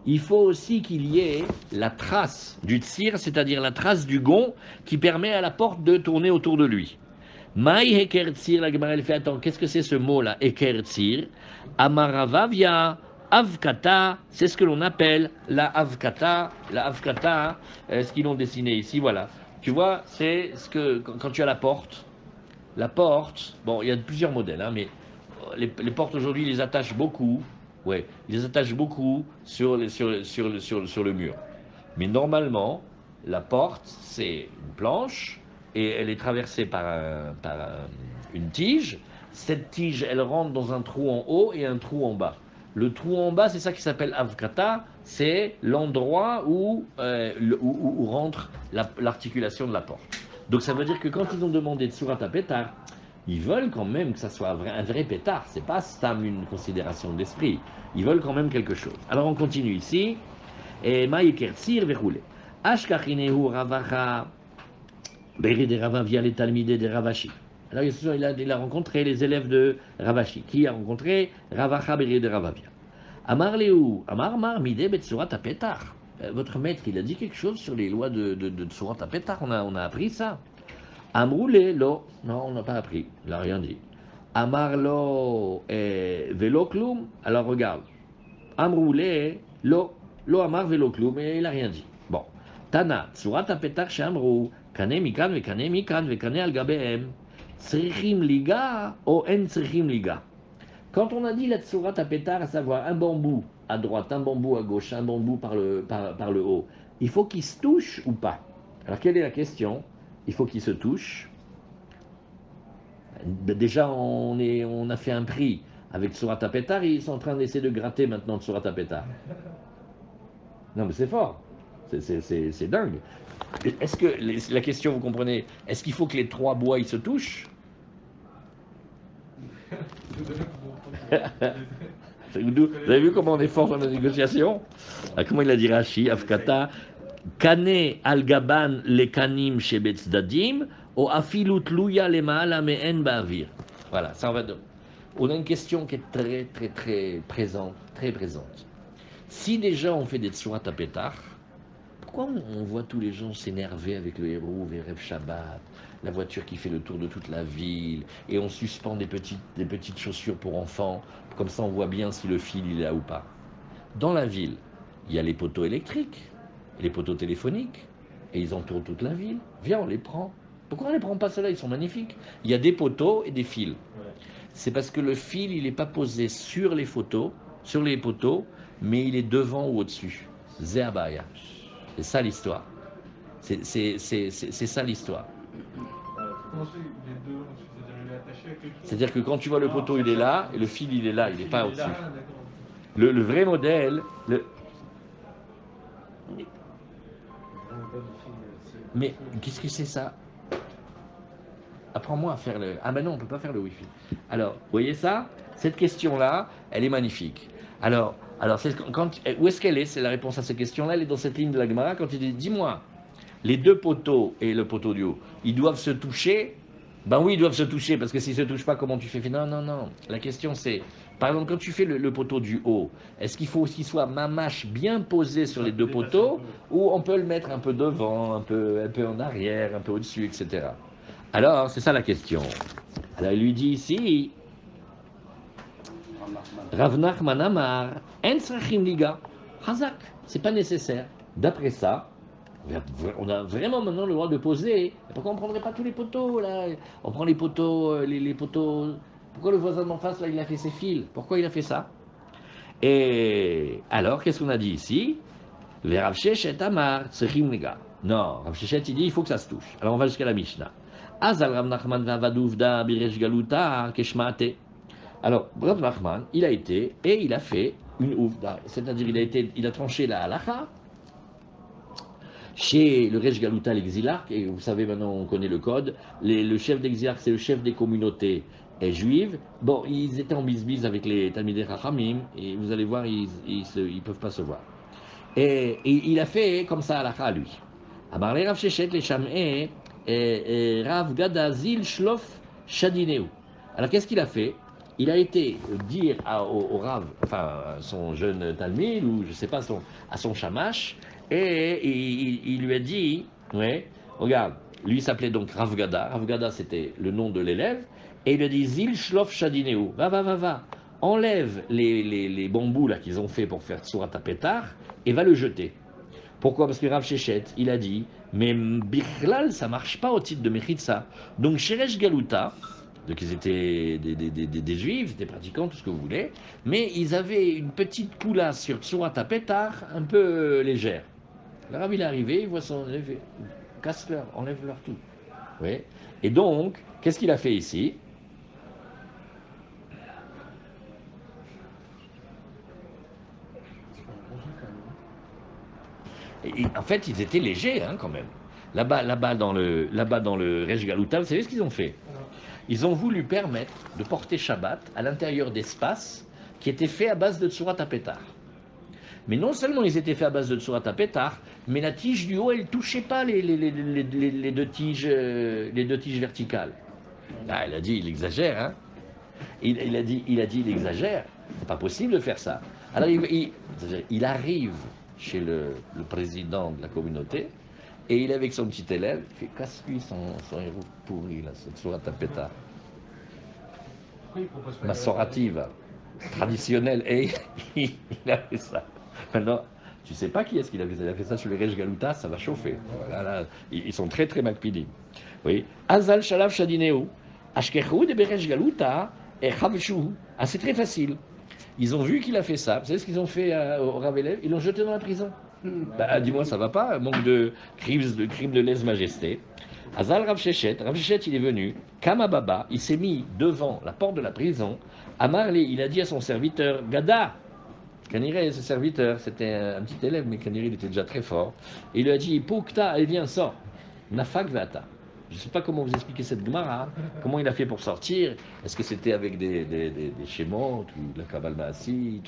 il faut aussi qu'il y ait la trace du tzir, c'est-à-dire la trace du gond qui permet à la porte de tourner autour de lui. Maï Eker Tzir, la Gemara elle fait, attends, qu'est-ce que c'est ce mot-là, Eker Tzir? Amaravavia, Avkata, c'est ce que l'on appelle la Avkata, ce qu'ils l'ont dessiné ici, voilà. Tu vois, c'est ce que, quand tu as la porte, bon, il y a plusieurs modèles, hein, mais les portes aujourd'hui, ils les attachent beaucoup, ouais, ils les attachent beaucoup sur le mur. Mais normalement, la porte, c'est une planche, et elle est traversée par une tige. Cette tige, elle rentre dans un trou en haut et un trou en bas. Le trou en bas, c'est ça qui s'appelle Avkata, c'est l'endroit où rentre l'articulation de la porte. Donc ça veut dire que quand ils ont demandé de Tsurat Apeta, ils veulent quand même que ça soit un vrai pétard. C'est pas stam une considération d'esprit. Ils veulent quand même quelque chose. Alors on continue ici. Et Maïker Tsir verroulé. Ashkachinehu Ravacha. Beri de Rava via les Talmidés de Ravashi. Alors il a rencontré les élèves de Ravashi. Qui a rencontré Ravacha Beri de Ravavia. Amar Léou, Amar Midé Betsurat Apetar. Votre maître, il a dit quelque chose sur les lois de Tsurat Apetar. On a appris ça. Amroulé, lo. Non, on n'a pas appris. Il n'a rien dit. Amar lo velo klum. Alors regarde. Amroulé, lo. Lo amar velo klum. Et il n'a rien dit. Bon. Tana, Tsurat Apetar Shamrou. Kane mikan vekane mikan vekane al gabehem. Tzrichim liga ou en tzrichim liga. Quand on a dit la Tsurat Apeta, à savoir un bambou à droite, un bambou à gauche, un bambou par le haut, il faut qu'il se touche ou pas? Alors quelle est la question? Il faut qu'il se touche. Déjà, on a fait un prix avec Tsurat Apeta, ils sont en train d'essayer de gratter maintenant Tsurat Apeta. Non mais c'est fort, c'est dingue. Est-ce que, la question, vous comprenez, est-ce qu'il faut que les trois bois ils se touchent? Vous avez vu comment on est fort dans la négociation? Comment il a dit Rashi? Afkata, Kane al-Gaban le kanim shebetz dadim, ou afilut luya le maala me'en ba'avir. Voilà, ça on a une question qui est très, très, très présente, très présente. Si déjà on fait des tsurat apetach, pourquoi on voit tous les gens s'énerver avec le héros, Verev Shabbat, la voiture qui fait le tour de toute la ville, et on suspend des petites chaussures pour enfants, comme ça on voit bien si le fil il est là ou pas. Dans la ville, il y a les poteaux électriques, et les poteaux téléphoniques, et ils entourent toute la ville. Viens, on les prend. Pourquoi on ne les prend pas ceux-là? Ils sont magnifiques. Il y a des poteaux et des fils. C'est parce que le fil, il n'est pas posé sur les poteaux, mais il est devant ou au-dessus. Zéabaya. C'est ça l'histoire. C'est ça l'histoire. Comment c'est les deux? C'est-à-dire il est attaché à quelque chose? C'est-à-dire que quand tu vois le poteau, il est là, et le fil, il est là, il n'est pas au-dessus. Ah, d'accord. Le vrai modèle, mais qu'est-ce que c'est ça? Apprends-moi à faire le... Ah ben non, on ne peut pas faire le Wi-Fi. Alors, vous voyez ça? Cette question-là, elle est magnifique. Alors où est-ce qu'elle est? C'est la réponse à cette question-là. Elle est dans cette ligne de la Gemara quand il dit, dis-moi, les deux poteaux et le poteau du haut, ils doivent se toucher? Ben oui, ils doivent se toucher, parce que s'ils ne se touchent pas, comment tu fais? Non, non, non. La question c'est, par exemple, quand tu fais le poteau du haut, est-ce qu'il faut qu'il soit mamache bien posé sur les deux poteaux, ou on peut le mettre un peu devant, un peu en arrière, un peu au-dessus, etc. Alors, c'est ça la question. Alors, il lui dit ici, Rav Nachman Amar, En tzrachim liga, Hazak, c'est pas nécessaire. D'après ça, on a vraiment maintenant le droit de poser. Pourquoi on ne prendrait pas tous les poteaux là? On prend les poteaux, les poteaux. Pourquoi le voisin d'en face là, il a fait ses fils? Pourquoi il a fait ça? Et alors, qu'est-ce qu'on a dit ici? Rav Sheshet Amar, tzrachim liga. Non, Rav Sheshet il dit il faut que ça se touche. Alors on va jusqu'à la Mishnah. Azal Rav Nachman vavaduvda biresh galuta keshmaate. Alors, Rav Nachman, il a été et il a fait une ouvda, c'est-à-dire il a tranché la halacha chez le Resh Galuta, l'exilarque, et vous savez maintenant on connaît le code, le chef d'exilarque c'est le chef des communautés juives. Bon, ils étaient en bisbise avec les Talmidei Chachamim, et vous allez voir, ils peuvent pas se voir. Et il a fait comme ça halacha à lui. Amar le Rav Sheshet le Sham'e Rav Gada Zil Shlof Shadineu. Alors qu'est-ce qu'il a fait? Il a été dire au Rav, enfin à son jeune Talmid, ou je ne sais pas, à son Shamash, et il lui a dit, ouais, regarde, lui s'appelait donc Rav Gada. Rav Gada c'était le nom de l'élève, et il lui a dit Zil Shlof Shadineu, va, enlève les bambous là qu'ils ont fait pour faire Tsurat HaPetar, et va le jeter. Pourquoi? Parce que Rav Sheshet, il a dit, mais Bichlal, ça marche pas au titre de Mechitza. Donc, Sheresh Galuta, donc ils étaient des juifs, des pratiquants, tout ce que vous voulez, mais ils avaient une petite poula sur Tsurat HaPetar un peu légère. Le Rav, il est arrivé, il voit son élève, casse-leur, enlève-leur tout. Oui. Et donc, qu'est-ce qu'il a fait ici? Et en fait, ils étaient légers, hein, quand même. Là-bas dans le Resh Galuta, vous savez ce qu'ils ont fait? Ils ont voulu permettre de porter Shabbat à l'intérieur d'espaces qui étaient faits à base de Tsurat HaPetar. Mais non seulement ils étaient faits à base de Tsurat HaPetar, mais la tige du haut, elle ne touchait pas les deux tiges verticales. Ah, il a dit, il exagère, hein? Il a dit, il exagère. C'est pas possible de faire ça. Alors il arrive chez le président de la communauté, et il est avec son petit élève, il fait casse-lui son héros pourri, là, cette Tsurat HaPetar. Massorative, traditionnelle, et il a fait ça. Maintenant, tu sais pas qui est-ce qu'il a fait ça. Il a fait ça sur les Resh Galuta, ça va chauffer. Là, ils sont très très makpidim. Oui. Azal Shalav Shadineu, Ashkechu de Beresh Galuta, et Chavshu. Ah, c'est très facile. Ils ont vu qu'il a fait ça. Vous savez ce qu'ils ont fait au Rav Elev? Ils l'ont jeté dans la prison. Bah, dis-moi, ça va pas? Manque de crime de lèse-majesté. Azal Rav Sheshet, il est venu, Kama Baba, il s'est mis devant la porte de la prison. Amarli, il a dit à son serviteur, Gada, Kaniré, ce serviteur, c'était un petit élève, mais Kaniré, il était déjà très fort. Et il lui a dit, Poukta, elle vient, sort. Nafak Vata. Je ne sais pas comment vous expliquer cette Gemara, comment il a fait pour sortir. Est-ce que c'était avec des schémas, ou de la Kabbalah Maasit,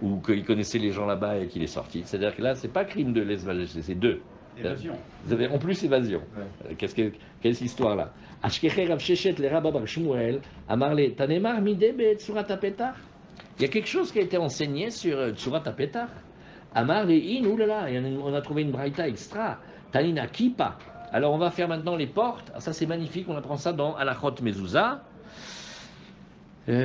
ou qu'il connaissait les gens là-bas et qu'il est sorti? C'est-à-dire que là, c'est pas crime de lèse-majesté, c'est deux. Évasion. Vous avez en plus évasion. Ouais. Quelle est cette histoire-là? Ashkecher Rav Sheshet le Rabba Bar Shmuel Amarle Tanemar Midebe Tsurat HaPetar. Il y a quelque chose qui a été enseigné sur Tsurat HaPetar. Amarle In, oulala, on a trouvé une braïta extra. Tanina Kipa. Alors on va faire maintenant les portes. Ça c'est magnifique, on apprend ça dans Halachot Mezouza. Oui,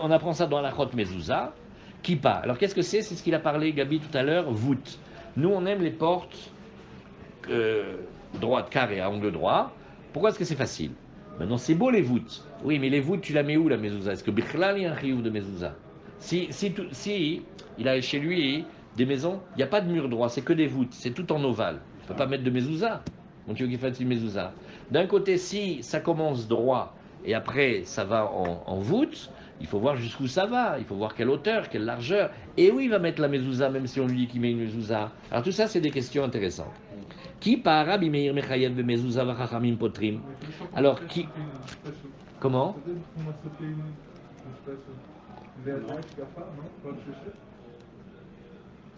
on apprend ça dans Halachot Mezouza. Kippa. Alors qu'est-ce que c'est? C'est ce qu'il a parlé, Gabi, tout à l'heure, voûte. Nous, on aime les portes droites, carrées, à angle droit. Pourquoi est-ce que c'est facile? Maintenant, c'est beau les voûtes. Oui, mais les voûtes, tu la mets où la mezouza? Est-ce que Bichlal y a un chiyuv de mezouza? Si il a chez lui des maisons, il n'y a pas de mur droit, c'est que des voûtes, c'est tout en ovale. Il ne peut pas mettre de mezouza. Donc tu veux qu'il fasse une mezouza. D'un côté, si ça commence droit et après ça va en voûte, il faut voir jusqu'où ça va, il faut voir quelle hauteur, quelle largeur. Et où il va mettre la mezouza, même si on lui dit qu'il met une mezouza. Alors tout ça, c'est des questions intéressantes. Qui par Rabbi Meir Mechayev be mezouza v'chachamim potrim? Alors qui? Comment?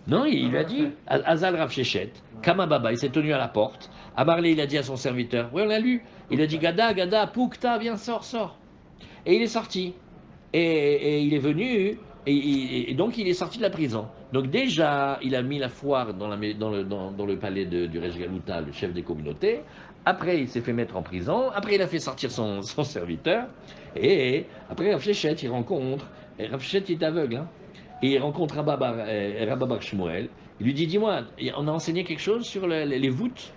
Non, il lui a dit, Azal Rav Shechet, Kama Baba, il s'est tenu à la porte. Amarlé, il a dit à son serviteur, oui, on l'a lu, il a dit, Gada, Gada, Poukta, viens, sors. Et il est sorti. Et il est venu, et donc il est sorti de la prison. Donc déjà, il a mis la foire dans le palais du Rej Galouta, le chef des communautés. Après, il s'est fait mettre en prison. Après, il a fait sortir son serviteur. Et après, Rav Shechet, il rencontre. Et Rav Shechet est aveugle, hein. Et il rencontre Rabba Bar Shmuel. Il lui dit, dis-moi, on a enseigné quelque chose sur les voûtes?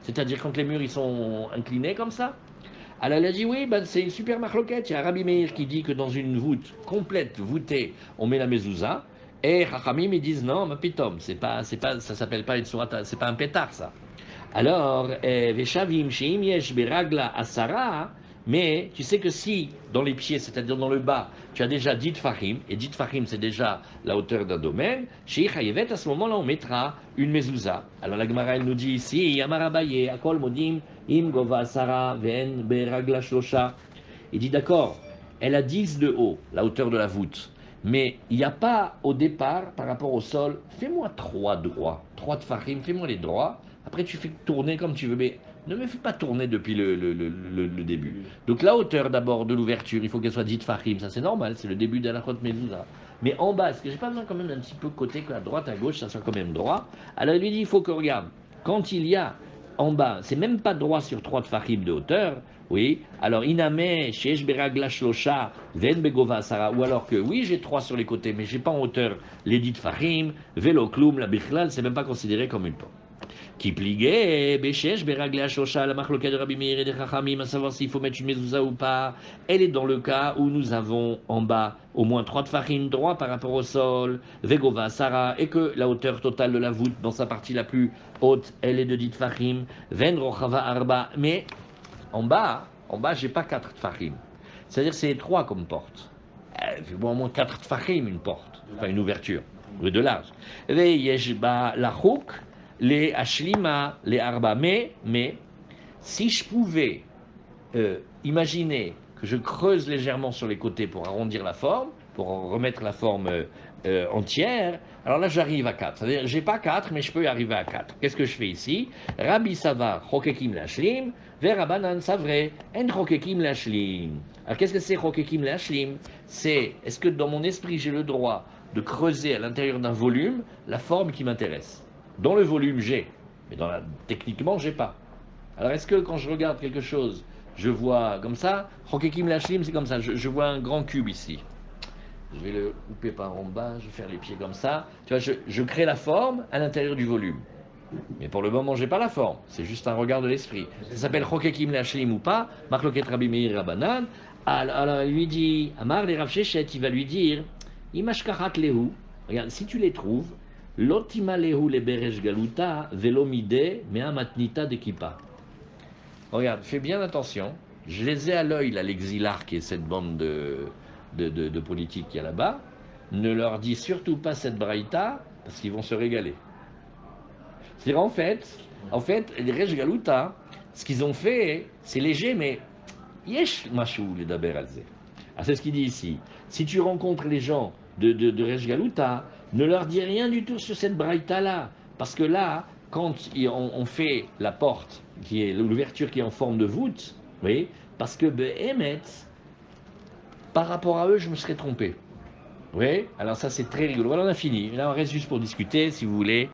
C'est-à-dire quand les murs ils sont inclinés comme ça? Alors elle a dit, oui, ben, c'est une super marloquette. Il y a Rabbi Meir qui dit que dans une voûte complète, voûtée, on met la mezouza. Et Chachamim, ils disent, non, ma pitom, ça s'appelle pas une sourate, c'est pas un pétard, ça. Alors, Veshavim, Sheim Yesh Beragla Asara, mais tu sais que si, dans les pieds, c'est-à-dire dans le bas, tu as déjà 10 tfachim, et 10 tfachim c'est déjà la hauteur d'un domaine, chez Chayevet, à ce moment-là, on mettra une mezouza. Alors la Gemara, elle nous dit ici, Yamarabaye, Akol Modim, Im Gova Asara, Ven Beragla Shlosha. Il dit d'accord, elle a 10 de haut, la hauteur de la voûte. Mais il n'y a pas au départ, par rapport au sol, fais-moi 3 droits, 3 tfachim, fais-moi les droits. Après, tu fais tourner comme tu veux, mais ne me fais pas tourner depuis le début. Donc, la hauteur d'abord de l'ouverture, il faut qu'elle soit dite fachim, ça c'est normal, c'est le début de la chot mezouza. Mais en bas, est-ce que j'ai pas besoin quand même d'un petit peu côté, à droite, à gauche, ça soit quand même droit? Alors, il lui dit, il faut que, regarde, quand il y a en bas, c'est même pas droit sur 3 tfachim de hauteur, oui, alors iname, sheesh beragla shlosha, ven begova sara, ou alors que, oui, j'ai 3 sur les côtés, mais j'ai pas en hauteur les dit fachim, velo kloum, la bichlal, c'est même pas considéré comme une porte. Qui pliguait, Béchesh, Beragla, Shosha, la marloquette de Rabbi Meir et des Chachamim, à savoir s'il faut mettre une mezouza ou pas, elle est dans le cas où nous avons en bas au moins 3 tfachim droit par rapport au sol, Vegova, Sarah, et que la hauteur totale de la voûte, dans sa partie la plus haute, elle est de 10 tfachim, Ven Rochava Arba, mais en bas, j'ai pas 4 tfachim. C'est-à-dire c'est 3 comme porte. Au moins 4 tfachim, une porte, enfin une ouverture, de large. Ve Yeshba la chouk, les Ashlima, les Arba. Mais, si je pouvais imaginer que je creuse légèrement sur les côtés pour arrondir la forme, pour remettre la forme entière, alors là j'arrive à 4. C'est-à-dire, j'ai pas 4, mais je peux y arriver à 4. Qu'est-ce que je fais ici? Rabbi Savar, Chokekim Lashlim, Verabanan Savre, En Chokekim Lashlim. Alors qu'est-ce que c'est Chokekim Lashlim? C'est, est-ce que dans mon esprit j'ai le droit de creuser à l'intérieur d'un volume la forme qui m'intéresse? Dans le volume, j'ai, mais techniquement, j'ai pas. Alors, est-ce que quand je regarde quelque chose, je vois comme ça, Chokekim Lashlim, c'est comme ça, je vois un grand cube ici. Je vais le couper par en bas, je vais faire les pieds comme ça. Tu vois, je crée la forme à l'intérieur du volume. Mais pour le moment, j'ai pas la forme. C'est juste un regard de l'esprit. Ça s'appelle Chokekim Lashlim ou pas, Marloket Rabbi Meir Rabbanan. Alors, il lui dit, Amar les Rav Shechet, il va lui dire, Imashkachat Lehu, regarde, si tu les trouves, Lotima lehu le beresh galuta velomide mea matnita de kippa. Regarde, fais bien attention. Je les ai à l'œil, là, l'exilar, qui est cette bande de politiques qu'il y a là-bas. Ne leur dis surtout pas cette braïta, parce qu'ils vont se régaler. C'est-à-dire, en fait, les Resh Galuta, ce qu'ils ont fait, c'est léger, mais yesh mashou les daber alze. Ah, c'est ce qu'il dit ici. Si tu rencontres les gens de Resh Galuta, ne leur dis rien du tout sur cette braïta-là. Parce que là, quand on fait la porte, qui est l'ouverture qui est en forme de voûte, oui, parce que Behemet, par rapport à eux, je me serais trompé. Oui, alors ça c'est très rigolo. Voilà, on a fini. Là, on reste juste pour discuter, si vous voulez.